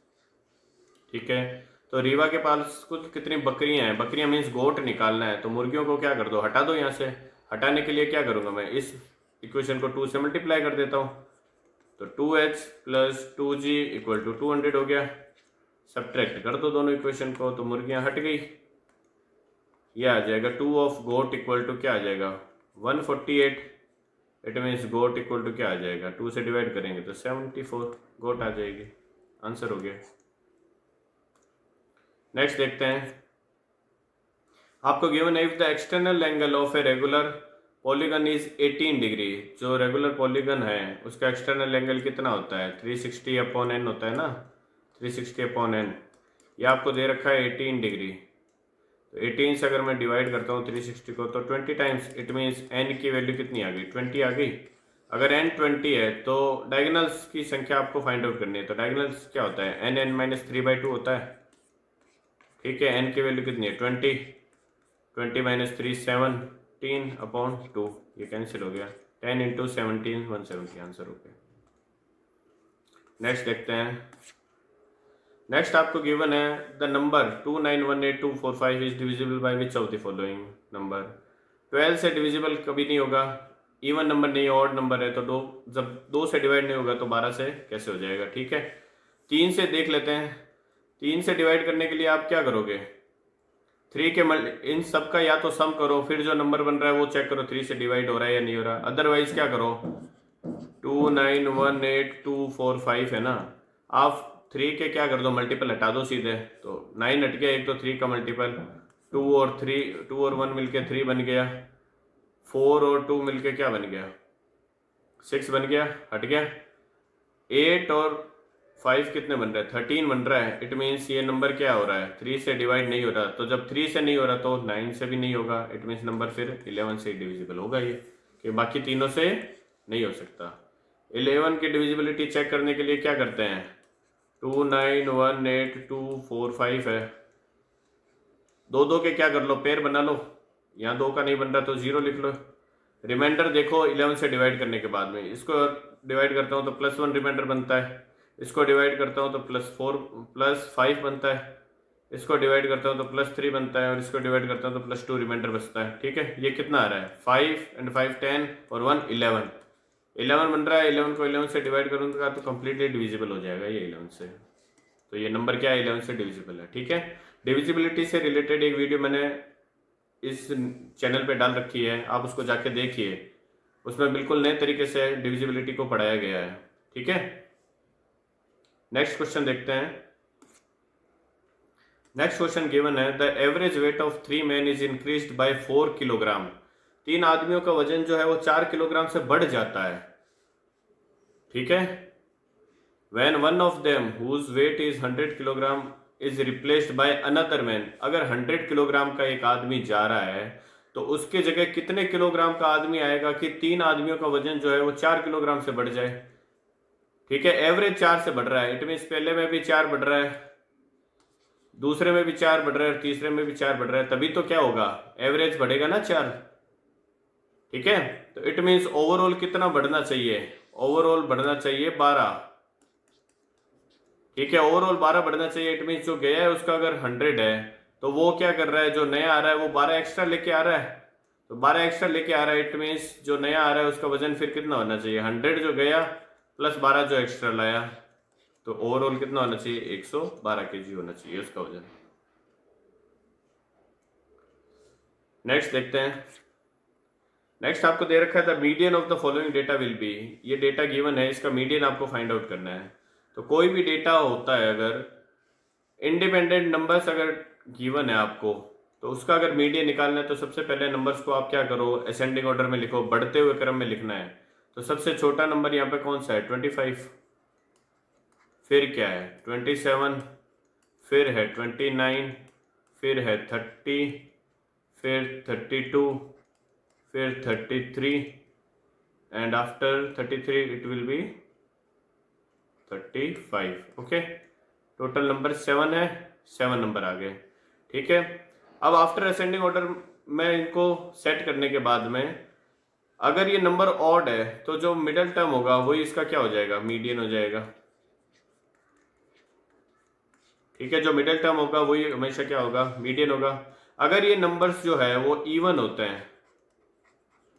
A: ठीक है। तो रीवा के पास कुछ कितनी बकरियां हैं, बकरियां मीन्स गोट निकालना है, तो मुर्गियों को क्या कर दो, हटा दो। यहाँ से हटाने के लिए क्या करूंगा मैं, इस इक्वेशन को 2 से मल्टीप्लाई कर देता हूँ। तो 2H + 2G = 200 हो गया। सब्ट्रैक्ट कर दो दोनों इक्वेशन को, तो मुर्गियां हट गई। यह आ जाएगा 2 ऑफ गोट इक्वल टू क्या आ जाएगा, 148। It means goat equal to क्या आ जाएगा, 2 से डिवाइड करेंगे तो 74 गोट आ जाएगी। आंसर हो गया। नेक्स्ट देखते हैं। आपको गिवन है, if the external angle of a regular polygon is 18 degree. जो रेगुलर पॉलीगन है उसका एक्सटर्नल एंगल कितना होता है, 360/n होता है ना, 360/n। ये आपको दे रखा है 18 डिग्री। तो 18 से अगर मैं डिवाइड करता हूँ 360 को तो 20 टाइम्स। इट मीन्स n की वैल्यू कितनी आ गई, 20 आ गई। अगर n 20 है तो डायगोनल्स की संख्या आपको फाइंड आउट करनी है। तो डायगोनल्स क्या होता है, n - 3/2 होता है। ठीक है। n की वैल्यू कितनी है, 20। 20 - 3 17/2, ये कैंसिल हो गया। 10 × 17 170 आंसर हो गया। नेक्स्ट देखते हैं। नेक्स्ट आपको गिवन है, the number 2918245 is divisible by which of the following number. 12 से डिविजिबल कभी नहीं होगा, इवन नंबर नहीं, ऑड नंबर है। तो जब 2 से डिवाइड नहीं होगा तो 12 से कैसे हो जाएगा। ठीक है। 3 से देख लेते हैं। 3 से डिवाइड करने के लिए आप क्या करोगे, 3 के इन सब का या तो सम करो, फिर जो नंबर बन रहा है वो चेक करो 3 से डिवाइड हो रहा है या नहीं हो रहा। अदरवाइज क्या करो, 2918245 है ना, आप 3 के क्या कर दो, मल्टीपल हटा दो सीधे। तो 9 हट गया, एक तो 3 का मल्टीपल, 2 और 1 मिलके 3 बन गया, 4 और 2 मिलके क्या बन गया, 6 बन गया, हट गया। 8 और 5 कितने बन रहे हैं, 13 बन रहा है। इट मीन्स ये नंबर क्या हो रहा है, 3 से डिवाइड नहीं हो रहा। तो जब 3 से नहीं हो रहा तो 9 से भी नहीं होगा। इट मीन्स नंबर फिर 11 से डिविजिबल होगा ये, कि बाकी तीनों से नहीं हो सकता। 11 की डिविजिबिलिटी चेक करने के लिए क्या करते हैं, 2918245 है, 2 के क्या कर लो, पेयर बना लो। यहाँ 2 का नहीं बन रहा तो 0 लिख लो। रिमाइंडर देखो 11 से डिवाइड करने के बाद में, इसको डिवाइड करता हूँ तो +1 रिमाइंडर बनता है, इसको डिवाइड करता हूँ तो +5 बनता है, इसको डिवाइड करता हूँ तो +3 बनता है, और इसको डिवाइड करता हूँ तो +2 रिमाइंडर बचता है। ठीक है। ये कितना आ रहा है, 5 × 5 10 और 1 11 बन रहा है। 11 को 11 से डिवाइड करूँगा तो कम्प्लीटली डिविजिबल हो जाएगा ये 11 से। तो ये नंबर क्या है, 11 से डिविजिबल है। ठीक है। डिविजिबिलिटी से रिलेटेड एक वीडियो मैंने इस चैनल पे डाल रखी है, आप उसको जाके देखिए, उसमें बिल्कुल नए तरीके से डिविजिबिलिटी को पढ़ाया गया है। ठीक है। नेक्स्ट क्वेश्चन देखते हैं। नेक्स्ट क्वेश्चन गिवन है the average weight of 3 men is increased by 4 kilogram. 3 आदमियों का वजन जो है वो 4 किलोग्राम से बढ़ जाता है, ठीक है। When one of them whose weight is 100 kilogram is replaced by another man, अगर 100 किलोग्राम का एक आदमी जा रहा है तो उसके जगह कितने किलोग्राम का आदमी आएगा कि 3 आदमियों का वजन जो है वो 4 किलोग्राम से बढ़ जाए, ठीक है। एवरेज 4 से बढ़ रहा है, इट मीन्स पहले में भी 4 बढ़ रहा है, दूसरे में भी 4 बढ़ रहा है और तीसरे में भी 4 बढ़ रहा है, तभी तो क्या होगा, एवरेज बढ़ेगा ना 4, ठीक है। तो इट मीन्स ओवरऑल कितना बढ़ना चाहिए, ओवरऑल बढ़ना चाहिए 12, ठीक है। ओवरऑल 12 बढ़ना चाहिए। इट मीन्स जो गया है उसका अगर 100 है तो वो क्या कर रहा है, जो नया आ रहा है वो 12 एक्स्ट्रा लेके आ रहा है, तो 12 एक्स्ट्रा लेके आ रहा है। इट मीन्स जो नया आ रहा है उसका वजन फिर कितना होना चाहिए, 100 जो गया प्लस 12 जो एक्स्ट्रा लाया, तो ओवरऑल कितना होना चाहिए, 112 kg होना चाहिए उसका वजन। नेक्स्ट देखते हैं। नेक्स्ट आपको दे रखा है the median of the following data will be, ये डेटा गिवन है, इसका मीडियन आपको फाइंड आउट करना है। तो कोई भी डेटा होता है, अगर इंडिपेंडेंट नंबर्स अगर गिवन है आपको, तो उसका अगर मीडियन निकालना है तो सबसे पहले नंबर्स को आप क्या करो, असेंडिंग ऑर्डर में लिखो, बढ़ते हुए क्रम में लिखना है। तो सबसे छोटा नंबर यहाँ पे कौन सा है, 25, फिर क्या है 27, फिर है 29, फिर है 30, फिर 32, फिर 33 and after 33 it will be 35, okay. Total number 7 है, 7 नंबर आ गए, ठीक है। अब आफ्टर असेंडिंग ऑर्डर में इनको सेट करने के बाद में अगर ये नंबर ऑड है तो जो मिडिल टर्म होगा वही इसका क्या हो जाएगा, मीडियन हो जाएगा, ठीक है। जो मिडिल टर्म होगा वही हमेशा क्या होगा, मीडियन होगा। अगर ये नंबर्स जो है वो इवन होते हैं,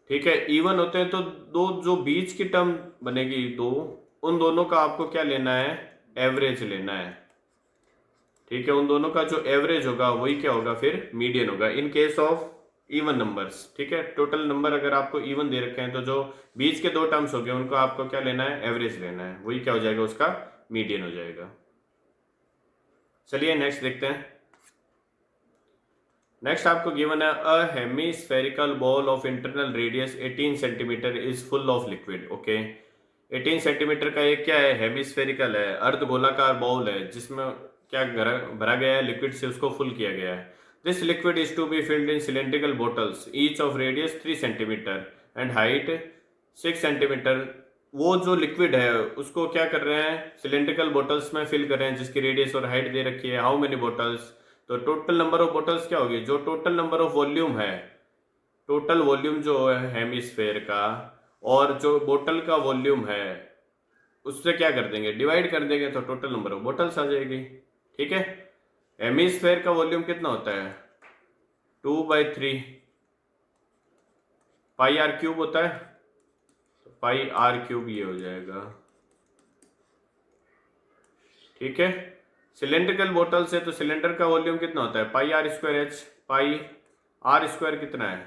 A: ठीक है, इवन होते हैं, तो दो जो बीच की टर्म बनेगी दो, उन दोनों का आपको क्या लेना है, एवरेज लेना है, ठीक है। उन दोनों का जो एवरेज होगा वही क्या होगा, फिर मीडियन होगा इन केस ऑफ इवन नंबर्स, ठीक है। टोटल नंबर अगर आपको इवन दे रखे हैं तो जो बीच के दो टर्म्स हो गए उनको आपको क्या लेना है, एवरेज लेना है, वही क्या हो जाएगा, उसका मीडियन हो जाएगा। चलिए नेक्स्ट देखते हैं। नेक्स्ट आपको गिवन है a hemispherical bowl of internal radius 18 centimetre is full of liquid, okay. 18 centimetre का एक क्या है, हेमीस्फेरिकल है, अर्धगोलाकार बॉल है जिसमें क्या भरा गया है, लिक्विड से उसको फुल किया गया है। This liquid is to be filled in cylindrical bottles each of radius 3 centimetre and height 6 centimetre. वो जो लिक्विड है उसको क्या कर रहे हैं, सिलेंड्रिकल बॉटल्स में फिल कर रहे हैं जिसकी रेडियस और हाइट दे रखी है। हाउ मेनी बॉटल्स, तो टोटल नंबर ऑफ बॉटल्स क्या होगी, जो टोटल नंबर ऑफ वॉल्यूम है, टोटल वॉल्यूम जो है हेमिस्फेयर का और जो बोतल का वॉल्यूम है उससे क्या कर देंगे, डिवाइड कर देंगे, तो टोटल नंबर ऑफ बॉटल्स आ जाएगी, ठीक है। हेमिस्फेयर का वॉल्यूम कितना होता है, 2/3 पाई आर क्यूब होता है, तो पाई आर क्यूब ये हो जाएगा, ठीक है। सिलेंड्रिकल बोतल से तो सिलेंडर का वॉल्यूम कितना होता है, pi r square h, pi r square कितना है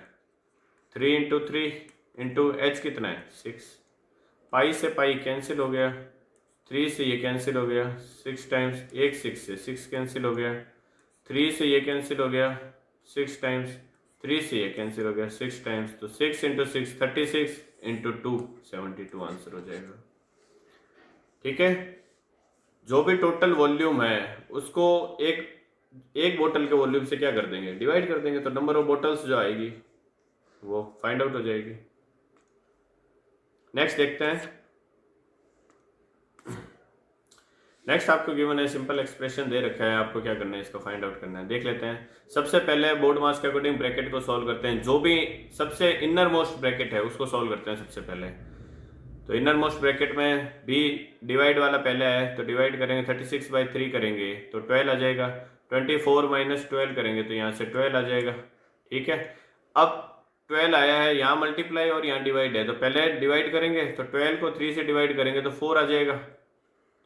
A: 3 × 3 इंटू एच कितना है 6, पाई से पाई कैंसिल हो गया, 3 से ये कैंसिल हो गया, 6 टाइम्स, एक 6 से 6 कैंसिल हो गया, 3 से ये कैंसिल हो गया 6 टाइम्स, 3 से ये कैंसिल हो गया 6 टाइम्स, तो 6 × 6 36 इंटू 2 72 आंसर हो जाएगा, ठीक है। जो भी टोटल वॉल्यूम है उसको एक बोतल के वॉल्यूम से क्या कर देंगे, डिवाइड कर देंगे, तो नंबर ऑफ बोतल्स जो आएगी वो फाइंड आउट हो जाएगी। नेक्स्ट देखते हैं। नेक्स्ट आपको गिवन है सिंपल एक्सप्रेशन दे रखा है, आपको क्या करना है, इसको फाइंड आउट करना है, देख लेते हैं। सबसे पहले बोर्ड मास के अकॉर्डिंग ब्रैकेट को सॉल्व करते हैं, जो भी सबसे इनर मोस्ट ब्रैकेट है उसको सॉल्व करते हैं सबसे पहले। तो इनर मोस्ट ब्रैकेट में बी डिवाइड वाला पहले है, तो डिवाइड करेंगे 36/3 करेंगे तो 12 आ जाएगा, 24 - 12 करेंगे तो यहाँ से 12 आ जाएगा, ठीक है। अब 12 आया है, यहाँ मल्टीप्लाई और यहाँ डिवाइड है, तो पहले डिवाइड करेंगे, तो 12 को 3 से डिवाइड करेंगे तो 4 आ जाएगा,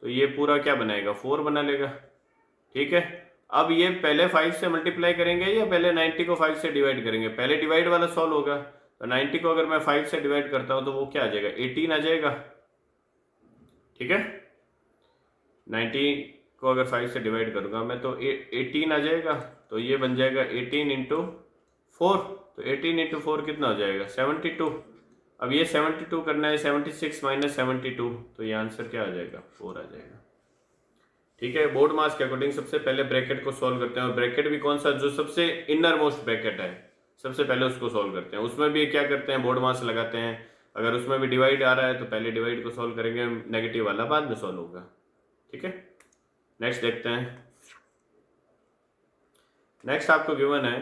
A: तो ये पूरा क्या बनाएगा, 4 बना लेगा, ठीक है। अब ये पहले 5 से मल्टीप्लाई करेंगे या पहले 90 को 5 से डिवाइड करेंगे, पहले डिवाइड वाला सॉल्व होगा, तो 90 को अगर मैं 5 से डिवाइड करता हूं तो वो क्या आ जाएगा, 18 आ जाएगा, ठीक है। 90 को अगर 5 से डिवाइड करूँगा मैं तो 18 आ जाएगा, तो ये बन जाएगा 18 इंटू 4, तो 18 इंटू 4 कितना हो जाएगा 72। अब ये 72 करना है, 76 माइनस 72, तो ये आंसर क्या आ जाएगा 4 आ जाएगा। ठीक है, बोर्ड मास के अकॉर्डिंग सबसे पहले ब्रैकेट को सॉल्व करते हैं, और ब्रैकेट भी कौन सा, जो सबसे इनर मोस्ट ब्रैकेट है सबसे पहले उसको सॉल्व करते हैं। उसमें भी क्या करते हैं, बोर्ड मास लगाते हैं। अगर उसमें भी डिवाइड आ रहा है तो पहले डिवाइड को सॉल्व करेंगे, नेगेटिव वाला बाद में सॉल्व होगा। ठीक है, नेक्स्ट देखते हैं। नेक्स्ट आपको गिवन है,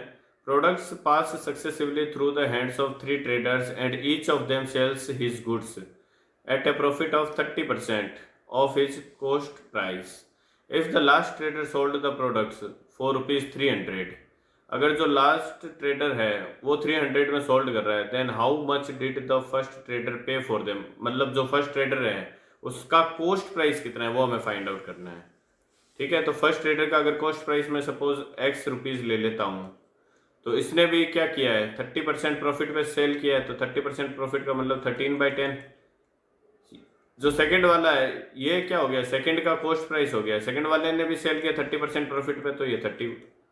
A: products pass successively through the hands of 3 traders and each of them sales his goods at A profit of 30% of his cost price. If the last trader sold the products for ₹300, अगर जो last trader है वो 300 में sold कर रहा है, then how much did the first trader pay for them, मतलब जो फर्स्ट ट्रेडर है उसका कॉस्ट प्राइस कितना है वो हमें फाइंड आउट करना है। ठीक है, तो फर्स्ट ट्रेडर का अगर कॉस्ट प्राइस में सपोज X रुपीज़ ले लेता हूँ, तो इसने भी क्या किया है 30% प्रॉफिट पे सेल किया है, तो 30% प्रॉफिट का मतलब 13/10। जो सेकंड वाला है ये क्या हो गया, सेकंड का कॉस्ट प्राइस हो गया, सेकंड वाले ने भी सेल किया 30% प्रॉफिट पे, तो ये 30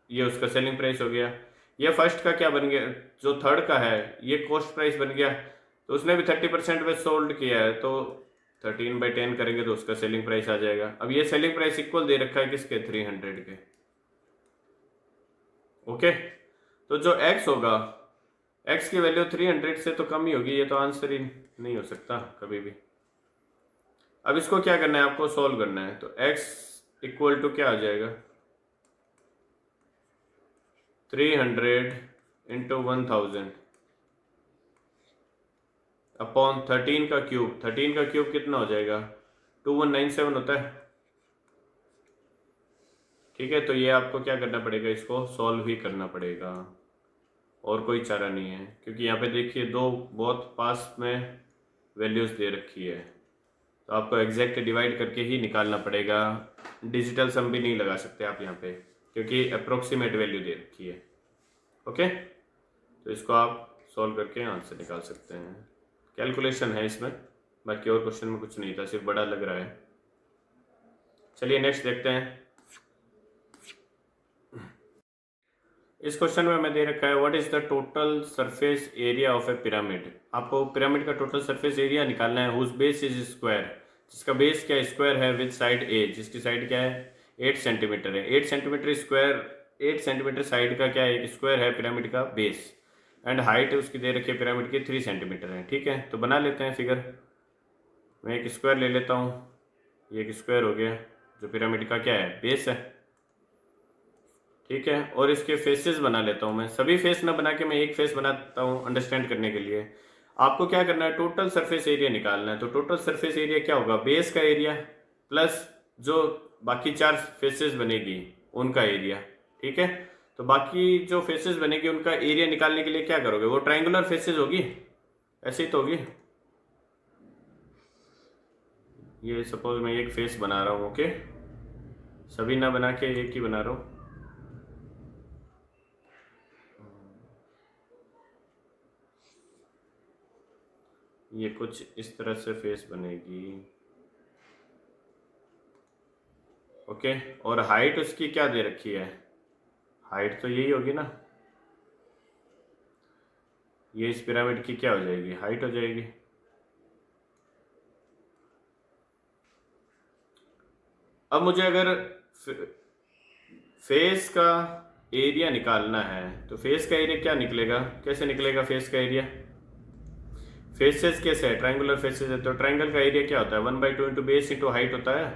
A: ये उसका सेलिंग प्राइस हो गया। ये फर्स्ट का क्या बन गया, जो थर्ड का है ये कॉस्ट प्राइस बन गया, तो उसने भी 30% पे सोल्ड किया है, तो 13/10 करेंगे तो उसका सेलिंग प्राइस आ जाएगा। अब ये सेलिंग प्राइस इक्वल दे रखा है किसके, 300 के। ओके, तो जो x होगा, x की वैल्यू 300 से तो कम ही होगी, ये तो आंसर ही नहीं हो सकता कभी भी। अब इसको क्या करना है, आपको सॉल्व करना है, तो x इक्वल टू क्या आ जाएगा 300 इंटू 1000 अपॉन 13 का क्यूब। 13 का क्यूब कितना हो जाएगा 2197 होता है। ठीक है, तो ये आपको क्या करना पड़ेगा, इसको सॉल्व ही करना पड़ेगा, और कोई चारा नहीं है, क्योंकि यहाँ पे देखिए दो बहुत पास में वैल्यूज़ दे रखी है, तो आपको एग्जैक्ट डिवाइड करके ही निकालना पड़ेगा। डिजिटल सम भी नहीं लगा सकते आप यहाँ पे, क्योंकि अप्रोक्सीमेट वैल्यू दे रखी है। ओके, तो इसको आप सॉल्व करके आंसर निकाल सकते हैं। कैलकुलेशन है इसमें, बाकी और क्वेश्चन में कुछ नहीं था, सिर्फ बड़ा लग रहा है। चलिए नेक्स्ट देखते हैं। इस क्वेश्चन में हमें दे रखा है, what is the total surface area of A pyramid. आपको पिरामिड का टोटल सरफेस एरिया निकालना है, हुज बेस इज स्क्वायर, जिसका बेस क्या स्क्वायर है, विद साइड ए, जिसकी साइड क्या है 8 सेंटीमीटर है। 8 सेंटीमीटर स्क्वायर, 8 सेंटीमीटर साइड का क्या है, एक स्क्वायर है पिरामिड का बेस, एंड हाइट उसकी दे रखी है पिरामिड की 3 सेंटीमीटर है। ठीक है, तो बना लेते हैं फिगर। मैं एक स्क्वायर ले लेता हूँ, ये एक स्क्वायर हो गया जो पिरामिड का क्या है बेस है। ठीक है, और इसके फेसेस बना लेता हूँ मैं, सभी फेस ना बना के मैं एक फेस बनाता हूँ अंडरस्टैंड करने के लिए। आपको क्या करना है, टोटल सरफेस एरिया निकालना है, तो टोटल सरफेस एरिया क्या होगा, बेस का एरिया प्लस जो बाकी 4 फेसेस बनेगी उनका एरिया। ठीक है, तो बाकी जो फेसेस बनेगी उनका एरिया निकालने के लिए क्या करोगे, वो ट्राइंगुलर फेसेस होगी, ऐसे ही तो होगी। ये सपोज मैं एक फेस बना रहा हूँ, ओके, सभी ना बना के एक ही बना रहा हूँ। ये कुछ इस तरह से फेस बनेगी, ओके, और हाइट उसकी क्या दे रखी है, हाइट तो यही होगी ना, ये इस पिरामिड की क्या हो जाएगी, हाइट हो जाएगी। अब मुझे अगर फेस का एरिया निकालना है, तो फेस का एरिया क्या निकलेगा, कैसे निकलेगा फेस का एरिया, फेसेस कैसे है, ट्राइंगुलर फेसेस है, तो ट्राइंगल का एरिया क्या होता है 1/2 इंटू बेस इंटू हाइट होता है।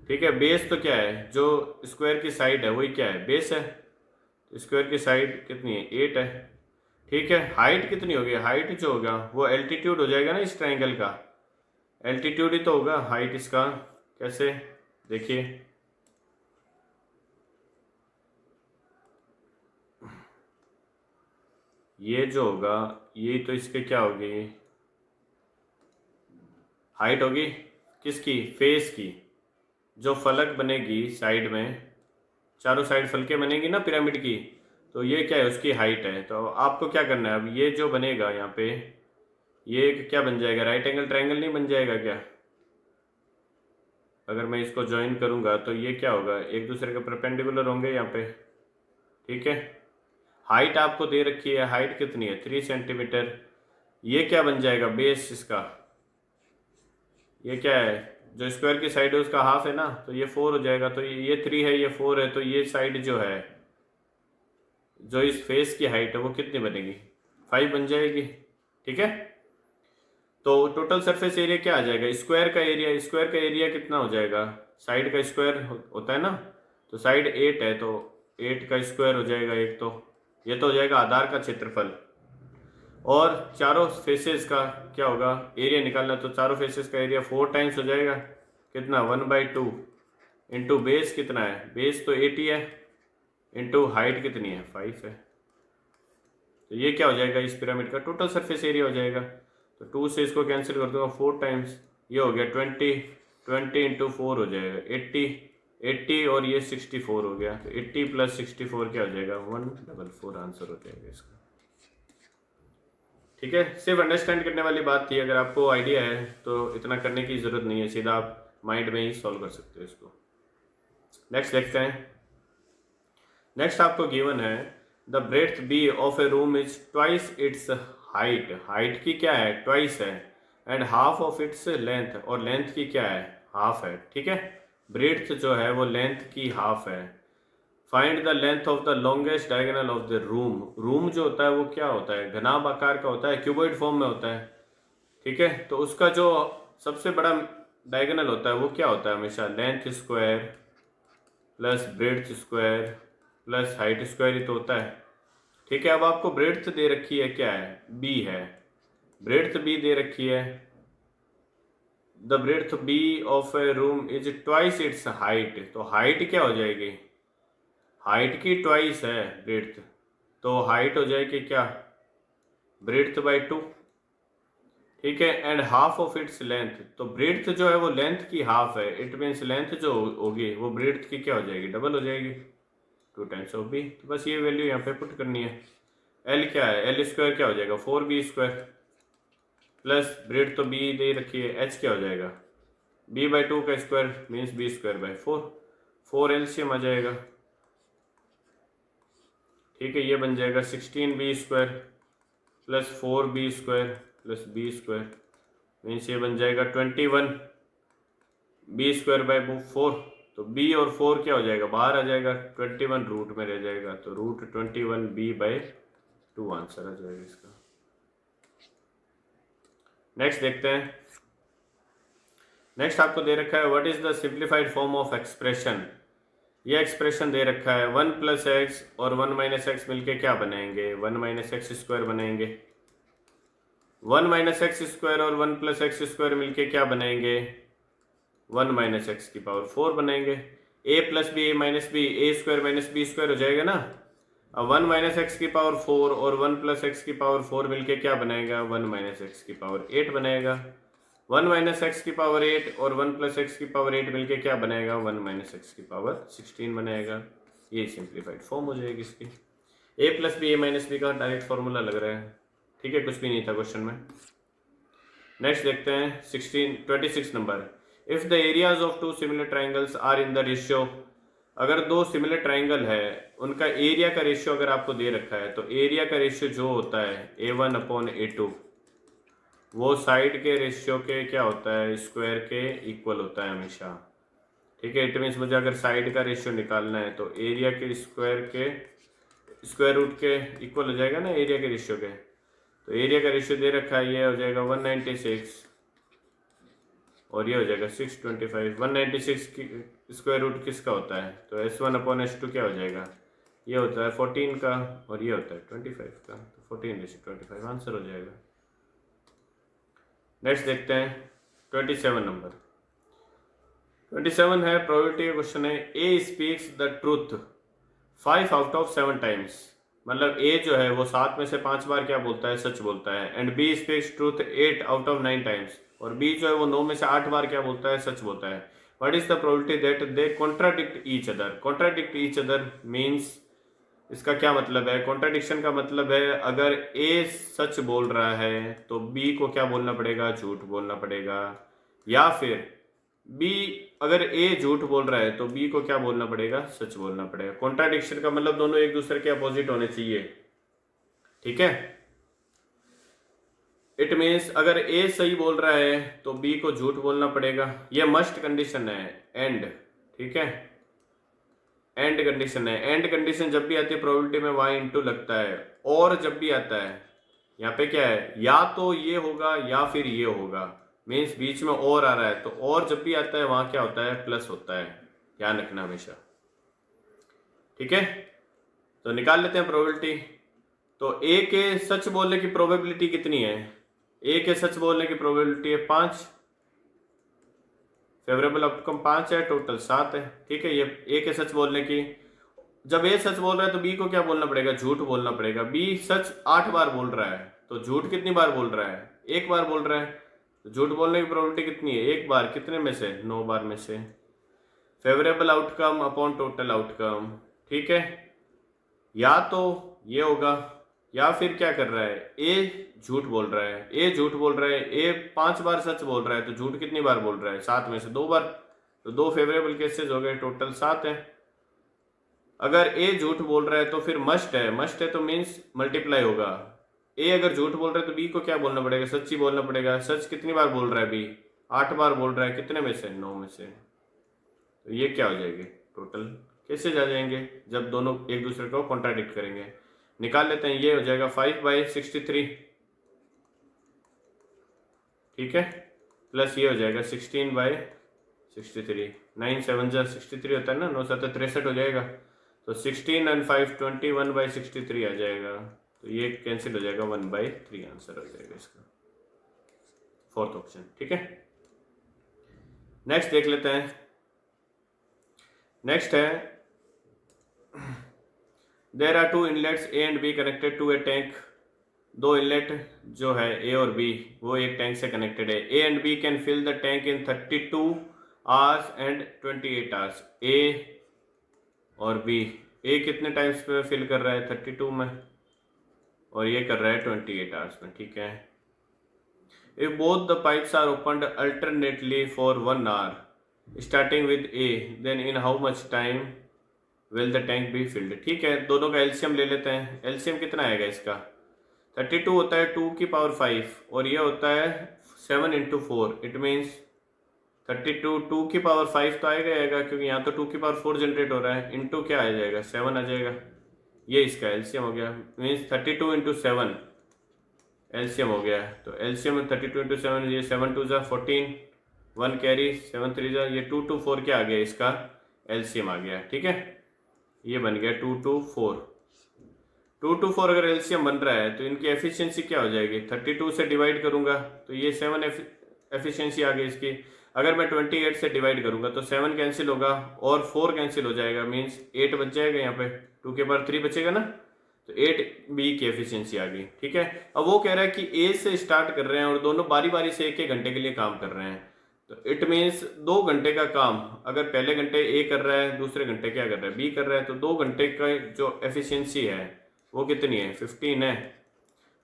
A: ठीक है, बेस तो क्या है, जो स्क्वायर की साइड है वही क्या है बेस है, तो स्क्वायर की साइड कितनी है 8 है। ठीक है, हाइट कितनी होगी, हाइट जो होगा वो एल्टीट्यूड हो जाएगा ना इस ट्राइंगल का, एल्टीट्यूड ही तो होगा हाइट इसका। कैसे, देखिए ये जो होगा ये तो इसके क्या होगी, हाइट होगी किसकी, फेस की, जो फलक बनेगी साइड में, चारों साइड फलके बनेगी ना पिरामिड की, तो ये क्या है उसकी हाइट है। तो आपको क्या करना है, अब ये जो बनेगा यहाँ पे ये क्या बन जाएगा, राइट एंगल ट्राइंगल नहीं बन जाएगा क्या, अगर मैं इसको ज्वाइन करूँगा तो ये क्या होगा, एक दूसरे के परपेंडिकुलर होंगे यहाँ पे, ठीक है। हाइट आपको दे रखी है, हाइट कितनी है 3 सेंटीमीटर। ये क्या बन जाएगा बेस इसका, ये क्या है, जो स्क्वायर की साइड है उसका हाफ है ना, तो ये 4 हो जाएगा। तो ये 3 है, ये 4 है, तो ये साइड जो है, जो इस फेस की हाइट है वो कितनी बनेगी, 5 बन जाएगी, ठीक है। तो टोटल सरफेस एरिया क्या आ जाएगा, स्क्वायर का एरिया, स्क्वायर का एरिया कितना हो जाएगा, साइड का स्क्वायर होता है ना, तो साइड 8 है तो 8 का स्क्वायर हो जाएगा एक, तो ये तो हो जाएगा आधार का क्षेत्रफल। और चारों फेसेस का क्या होगा, एरिया निकालना, तो चारों फेसेस का एरिया 4 टाइम्स हो जाएगा, कितना 1/2 इंटू बेस कितना है, बेस तो 80 है, इंटू हाइट कितनी है 5 है। तो ये क्या हो जाएगा, इस पिरामिड का टोटल सरफेस एरिया हो जाएगा। तो 2 से इसको कैंसिल कर दूंगा 4 टाइम्स, ये हो गया 20 इंटू 4 हो जाएगा 80 और ये 64 हो गया। तो 80 + 64 क्या हो जाएगा 144 आंसर हो जाएगा इसका, ठीक है। सिर्फ अंडरस्टैंड करने वाली बात थी, अगर आपको आइडिया है तो इतना करने की ज़रूरत नहीं है, सीधा आप माइंड में ही सॉल्व कर सकते हो इसको। नेक्स्ट देखते हैं। नेक्स्ट आपको गिवन है the breadth B of a room is twice its height, height की क्या है ट्वाइस है, and half of its length, और लेंथ की क्या है हाफ है, ठीक है। ब्रेड्थ जो है वो लेंथ की हाफ है। Find the length of the longest diagonal of the room, room जो होता है वो क्या होता है, घनाभ आकार का होता है, क्यूबॉइड फॉर्म में होता है, ठीक है। तो उसका जो सबसे बड़ा डायगोनल होता है वो क्या होता है हमेशा, length square plus breadth square plus height square ही तो होता है, ठीक है। अब आपको ब्रेड्थ दे रखी है, क्या है बी है, ब्रेड्थ बी दे रखी है, the breadth B of a room is twice its height, तो हाइट क्या हो जाएगी, हाइट की ट्वाइस है ब्रेड्थ, तो हाइट हो जाएगी क्या ब्रेड्थ बाई 2, ठीक है। And half of its length, तो ब्रेड्थ जो है वो लेंथ की हाफ है, इट मीन्स लेंथ जो होगी वो ब्रेड्थ की क्या हो जाएगी डबल हो जाएगी, 2 टाइम्स ऑफ बी। तो बस ये वैल्यू यहाँ पे पुट करनी है। एल क्या है, एल स्क्वायर क्या हो जाएगा 4b² प्लस ब्रेड तो बी दे रखी है, एच क्या हो जाएगा b/2 का स्क्वायर मीन्स b²/4, 4 एलसीएम आ जाएगा, ठीक है। ये बन जाएगा 16b² plus 4b² plus b² means ये बन जाएगा 21 b²/4, तो b और 4 क्या हो जाएगा बाहर आ जाएगा, 21 रूट में रह जाएगा, तो रूट 21 b/2 आंसर आ जाएगा इसका। नेक्स्ट देखते हैं। नेक्स्ट आपको दे रखा है what is the simplified form of expression, ये एक्सप्रेशन दे रखा है 1 + x और 1 - x मिलके क्या बनाएंगे 1 - x² बनाएंगे, 1 - x² और 1 + x² मिलके क्या बनाएंगे 1 - x⁴ बनाएंगे, a + b a - b a² - b² हो जाएगा ना। अब 1 - x⁴ और 1 + x⁴ मिलके क्या बनाएगा 1 - x⁸ बनाएगा, 1 - x⁸ और 1 + x⁸ मिलके क्या बनाएगा 1 - x⁴ बनाएगा। ये सिंप्लीफाइड फॉर्म हो जाएगी इसकी। a + b a - b का डायरेक्ट फॉर्मूला लग रहा है, ठीक है, कुछ भी नहीं था क्वेश्चन में। नेक्स्ट देखते हैं 26 number. If the areas of 2 similar triangles are in the ratio, अगर 2 सिमिलर ट्राइंगल है उनका एरिया का रेशियो अगर आपको दे रखा है, तो एरिया का रेशियो जो होता है A1/A2 वो साइड के रेशियो के क्या होता है स्क्वायर के इक्वल होता है हमेशा, ठीक है। इट मीन्स मुझे अगर साइड का रेशियो निकालना है तो एरिया के स्क्वायर रूट के इक्वल हो जाएगा ना एरिया के रेशियो के। तो एरिया का रेशियो दे रखा है, ये हो जाएगा 196 और ये हो जाएगा 625। 196 की स्क्वायर रूट किसका होता है, तो S1/S2 क्या हो जाएगा, ये होता है 14 का और ये होता है 25 का, तो 14/25 आंसर हो जाएगा। नेक्स्ट देखते हैं 27 नंबर। 27 है प्रोबेबिलिटी का क्वेश्चन है, A speaks the truth 5 out of 7 times, मतलब ए जो है वो 7 में से 5 बार क्या बोलता है सच बोलता है, and B speaks truth 8 out of 9 times, और बी जो है वो 9 में से 8 बार क्या बोलता है सच बोलता है। What is the probability that they contradict each other, contradict each other means इसका क्या मतलब है, कॉन्ट्राडिक्शन का मतलब है अगर ए सच बोल रहा है तो बी को क्या बोलना पड़ेगा झूठ बोलना पड़ेगा, या फिर बी अगर ए झूठ बोल रहा है तो बी को क्या बोलना पड़ेगा, सच बोलना पड़ेगा। कॉन्ट्राडिक्शन का मतलब दोनों एक दूसरे के अपोजिट होने चाहिए, ठीक है। इट मीन्स अगर ए सही बोल रहा है तो बी को झूठ बोलना पड़ेगा, यह मस्ट कंडीशन है, एंड, ठीक है, एंड कंडीशन है। एंड कंडीशन जब भी आती है प्रोबेबिलिटी में y इंटू लगता है, और जब भी आता है यहाँ पे क्या है, या तो ये होगा या फिर ये होगा, मीन्स बीच में और आ रहा है, तो और जब भी आता है वहां क्या होता है, प्लस होता है, ध्यान रखना हमेशा, ठीक है। तो निकाल लेते हैं प्रोबेबिलिटी। तो ए के सच बोलने की प्रोबेबिलिटी कितनी है, ए के सच बोलने की प्रोबेबिलिटी है 5, फेवरेबल आउटकम 5 है, टोटल 7 है, ठीक है। ये ए के सच बोलने की, जब ए सच बोल रहा है तो बी को क्या बोलना पड़ेगा, झूठ बोलना पड़ेगा। बी सच 8 बार बोल रहा है तो झूठ कितनी बार बोल रहा है, 1 बार बोल रहा है, तो झूठ बोलने की प्रोबेबिलिटी कितनी है, 1 बार, कितने में से, 9 बार में से। Favourable outcome upon total outcome, ठीक है, या तो ये होगा या फिर क्या कर रहा है, ए झूठ बोल रहा है, ए झूठ बोल रहा है, ए 5 बार सच बोल रहा है, तो झूठ कितनी बार बोल रहा है, 7 में से 2 बार, तो 2 फेवरेबल केसेस हो गए, टोटल 7 है। अगर ए झूठ बोल रहा है तो फिर मस्ट है, मस्ट है तो मीन्स मल्टीप्लाई होगा। ए अगर झूठ बोल रहा है तो बी को क्या बोलना पड़ेगा, सच ही बोलना पड़ेगा। सच कितनी बार बोल रहा है, बी 8 बार बोल रहा है, कितने में से, 9 में से। तो ये क्या हो जाएगी, टोटल कैसे जा जाएंगे, जब दोनों एक दूसरे को कॉन्ट्राडिक्ट करेंगे। निकाल लेते हैं, ये हो जाएगा 5/63, ठीक है, प्लस ये हो जाएगा 16/63, 9 7 जा 63 होता है ना, 9 7 63 हो जाएगा, तो 16 and 5 21/63 आ जाएगा, तो ये कैंसिल हो जाएगा, 1/3 आंसर हो जाएगा इसका, फोर्थ ऑप्शन, ठीक है। नेक्स्ट देख लेते हैं। नेक्स्ट है, there are 2 inlets A and B connected to a tank. 2 inlet जो है ए और बी वो एक टैंक से कनेक्टेड है। A and B can fill the tank in 32 hours and 28 hours. A और बी, ए कितने टाइम्स पे फिल कर रहा है, 32 में, और ये कर रहा है 28 आवर्स में, ठीक है। If both the pipes are opened alternately for 1 hour starting with A, then in how much time will the tank be filled. ठीक है, दोनों का एलसीएम ले लेते हैं। एलसीएम कितना आएगा इसका, 32 होता है 2 की पावर 5 और ये होता है 7 इंटू 4, इट मीन्स 32 2 की पावर 5 तो आएगा क्योंकि यहाँ तो 2 की पावर 4 जनरेट हो रहा है, इंटू क्या आ जाएगा 7 आ जाएगा, ये इसका एलसीएम हो गया। मीन्स 32 इंटू 7 एलसीएम हो गया। तो एलसीएम 32 इंटू 7, ये 7 2 जा 14, 1 कैरी 7 3 जा, ये 2 2 4 क्या आ गया, इसका एलसीएम आ गया। ठीक है, ये बन गया 2 2 4। 2 2 4 अगर एलसीएम बन रहा है तो इनकी एफिशिएंसी क्या हो जाएगी, 32 से डिवाइड करूंगा तो ये 7 एफिशिएंसी आ गई इसकी। अगर मैं 28 से डिवाइड करूंगा तो 7 कैंसिल होगा और 4 कैंसिल हो जाएगा, मीन्स 8 बच जाएगा, यहाँ पे 2 के पावर 3 बचेगा ना, तो 8 बी की एफिशिएंसी आ गई। ठीक है, अब वो कह रहा है कि ए से स्टार्ट कर रहे हैं और दोनों बारी बारी से 1 1 घंटे के लिए काम कर रहे हैं, तो इट मीन्स 2 घंटे का काम अगर पहले घंटे ए कर रहा है, दूसरे घंटे क्या कर रहा है, बी कर रहा है, तो 2 घंटे का जो एफिशिएंसी है वो कितनी है, 15 है।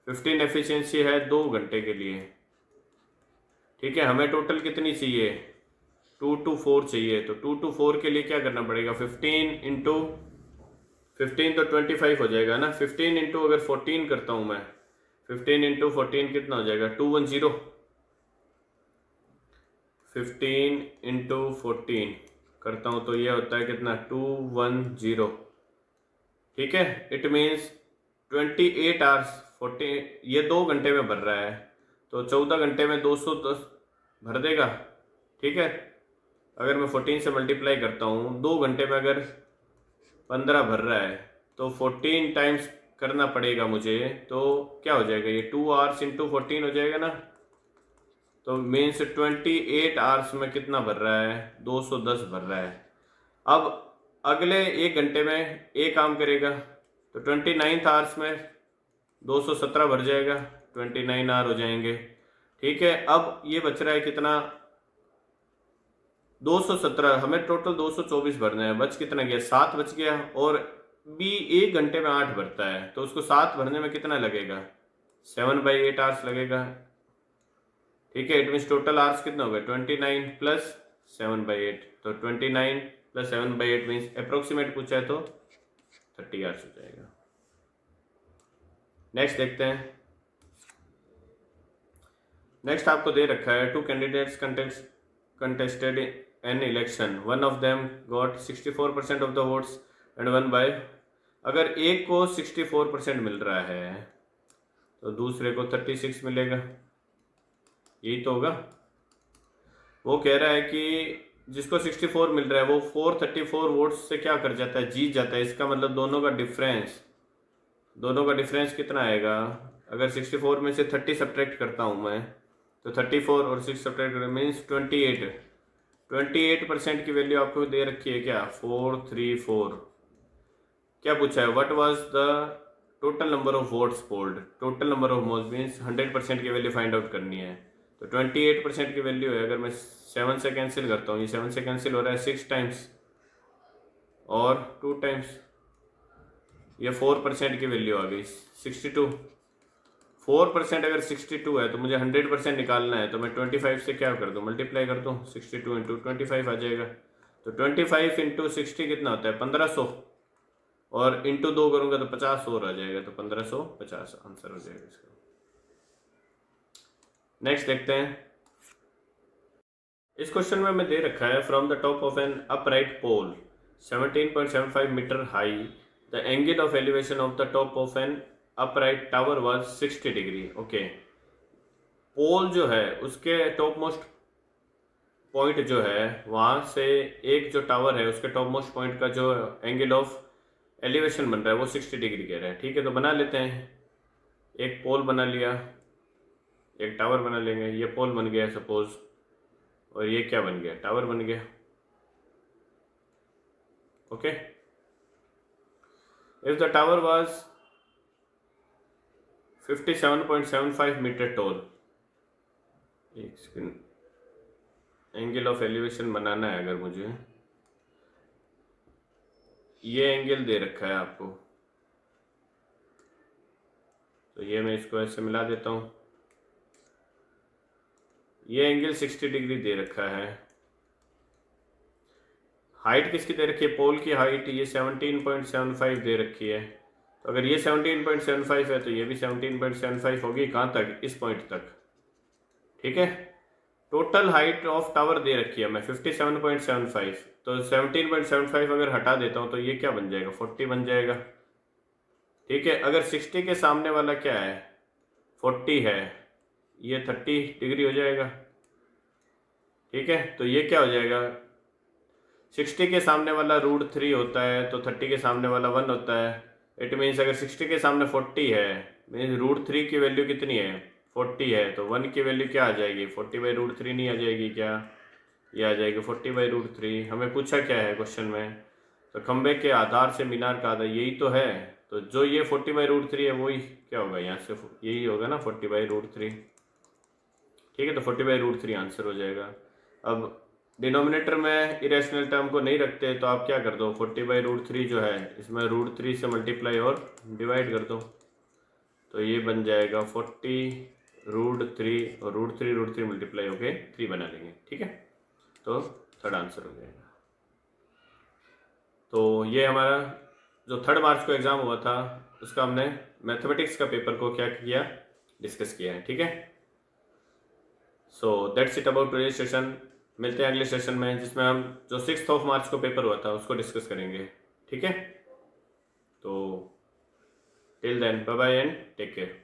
A: 15 एफिशिएंसी है 2 घंटे के लिए। ठीक है, हमें टोटल कितनी चाहिए, 2 to 4 चाहिए, तो 2 to 4 के लिए क्या करना पड़ेगा, 15 इंटू 15 तो 25 हो जाएगा ना, 15 इंटू अगर 14 करता हूं मैं, 15 इंटू 14 कितना हो जाएगा, 210। 15 इंटू 14 करता हूं तो ये होता है कितना, 210। ठीक है, इट मीन्स 28 आवर्स 40, ये 2 घंटे में भर रहा है, तो 14 घंटे में 210 भर देगा। ठीक है, अगर मैं 14 से मल्टीप्लाई करता हूँ, 2 घंटे में अगर 15 भर रहा है तो 14 टाइम्स करना पड़ेगा मुझे, तो क्या हो जाएगा, ये 2 आवर्स इंटू 14 हो जाएगा ना, तो मीन्स 28 आवर्स में कितना भर रहा है, 210 भर रहा है। अब अगले 1 घंटे में ए काम करेगा तो 29 आवर्स में 217 भर जाएगा, 29 आवर हो जाएंगे। ठीक है, अब ये बच रहा है कितना, 217, हमें टोटल 224 भरना है, बच कितना गया, 7 बच गया। और बी 1 घंटे में 8 भरता है तो उसको 7 भरने में कितना लगेगा, 7/8 आवर्स लगेगा। ठीक है, इट मीन्स टोटल आवर्स कितना हो गया, 29 प्लस 7/8, तो 29 + 7/8 मीन्स अप्रोक्सीमेट पूछा है तो 30 आवर्स हो जाएगा। नेक्स्ट देखते हैं। नेक्स्ट आपको दे रखा है 2 candidates contested an election, one of them got 64% of the votes and one by. अगर एक को 64% मिल रहा है तो दूसरे को 36 मिलेगा, यही तो होगा। वो कह रहा है कि जिसको 64 मिल रहा है वो 434 वोट्स से क्या कर जाता है, जीत जाता है। इसका मतलब दोनों का डिफरेंस कितना आएगा? अगर 64 में से 30 सब्ट्रैक्ट करता हूँ मैं तो 34 और 6 सब्ट्रैक्ट मीन्स 28% की वैल्यू आपको दे रखी है क्या? 434। क्या पूछा है? What was the total number of votes polled. Total number of votes means 100% की वैल्यू फाइंड आउट करनी है। तो 28% की वैल्यू है, अगर मैं 7 से कैंसिल करता हूँ, ये 7 से कैंसिल हो रहा है 6 टाइम्स और 2 टाइम्स, ये 4% की वैल्यू आ गई 62। 4% अगर 62 है तो मुझे 100% निकालना है, तो मैं 25 से क्या कर दूँ, मल्टीप्लाई कर दूँ। 62 इंटू 25 आ जाएगा। तो 25 इंटू 60 कितना होता है? 1500, और इंटू 2 करूँगा तो 50 और आ जाएगा, तो 1550 आंसर हो जाएगा इसका। नेक्स्ट देखते हैं। इस क्वेश्चन में दे रखा है from the top of an upright pole 17.75 metre high, the angle of elevation of the top of an upright tower was 60 degree. Okay, pole जो है उसके टॉप मोस्ट पॉइंट जो है वहां से एक जो टावर है उसके टॉप मोस्ट पॉइंट का जो एंगल ऑफ एलिवेशन बन रहा है वो 60 डिग्री कह रहा है। ठीक है, तो बना लेते हैं। एक पोल बना लिया, एक टावर बना लेंगे। ये पोल बन गया सपोज, और ये क्या बन गया? टावर बन गया। Okay, if the tower was 57.75 metre tall, एक सेकेंड, एंगल ऑफ एलिवेशन बनाना है अगर मुझे, ये एंगल दे रखा है आपको, तो ये मैं इसको ऐसे मिला देता हूँ। ये एंगल 60 डिग्री दे रखा है। हाइट किसकी दे रखी है? पोल की हाइट ये 17.75 दे रखी है। तो अगर ये 17.75 है तो ये भी 17.75 होगी। कहाँ तक? इस पॉइंट तक। ठीक है, टोटल हाइट ऑफ टावर दे रखी है मैं 57.75, तो 17.75 अगर हटा देता हूँ तो ये क्या बन जाएगा? 40 बन जाएगा। ठीक है, अगर 60 के सामने वाला क्या है? 40 है, ये 30 डिग्री हो जाएगा। ठीक है, तो ये क्या हो जाएगा? 60 के सामने वाला √3 होता है, तो 30 के सामने वाला 1 होता है। इट मीन्स अगर 60 के सामने 40 है, मीन्स √3 की वैल्यू कितनी है? 40 है, तो 1 की वैल्यू क्या आ जाएगी? 40/√3 नहीं आ जाएगी क्या? ये आ जाएगी 40/√3। हमें पूछा क्या है क्वेश्चन में? तो खंबे के आधार से मीनार का आधार, यही तो है। तो जो ये 40/√3 है वही क्या होगा? यहाँ से यही होगा ना 40/√3। ठीक है, तो 40/√3 आंसर हो जाएगा। अब डिनोमिनेटर में इरेशनल टर्म को नहीं रखते तो आप क्या कर दो? 40/√3 जो है इसमें √3 से मल्टीप्लाई और डिवाइड कर दो, तो ये बन जाएगा 40√3 और √3 मल्टीप्लाई होके 3 बना लेंगे। ठीक है, तो थर्ड आंसर हो जाएगा। तो ये हमारा जो 3 मार्च को एग्ज़ाम हुआ था उसका हमने मैथमेटिक्स का पेपर को क्या किया? डिस्कस किया है। ठीक है, so that's it about today session. मिलते हैं अगले सेशन में जिसमें हम जो 6 मार्च को पेपर हुआ था उसको डिस्कस करेंगे। ठीक है, तो till then bye bye and take care.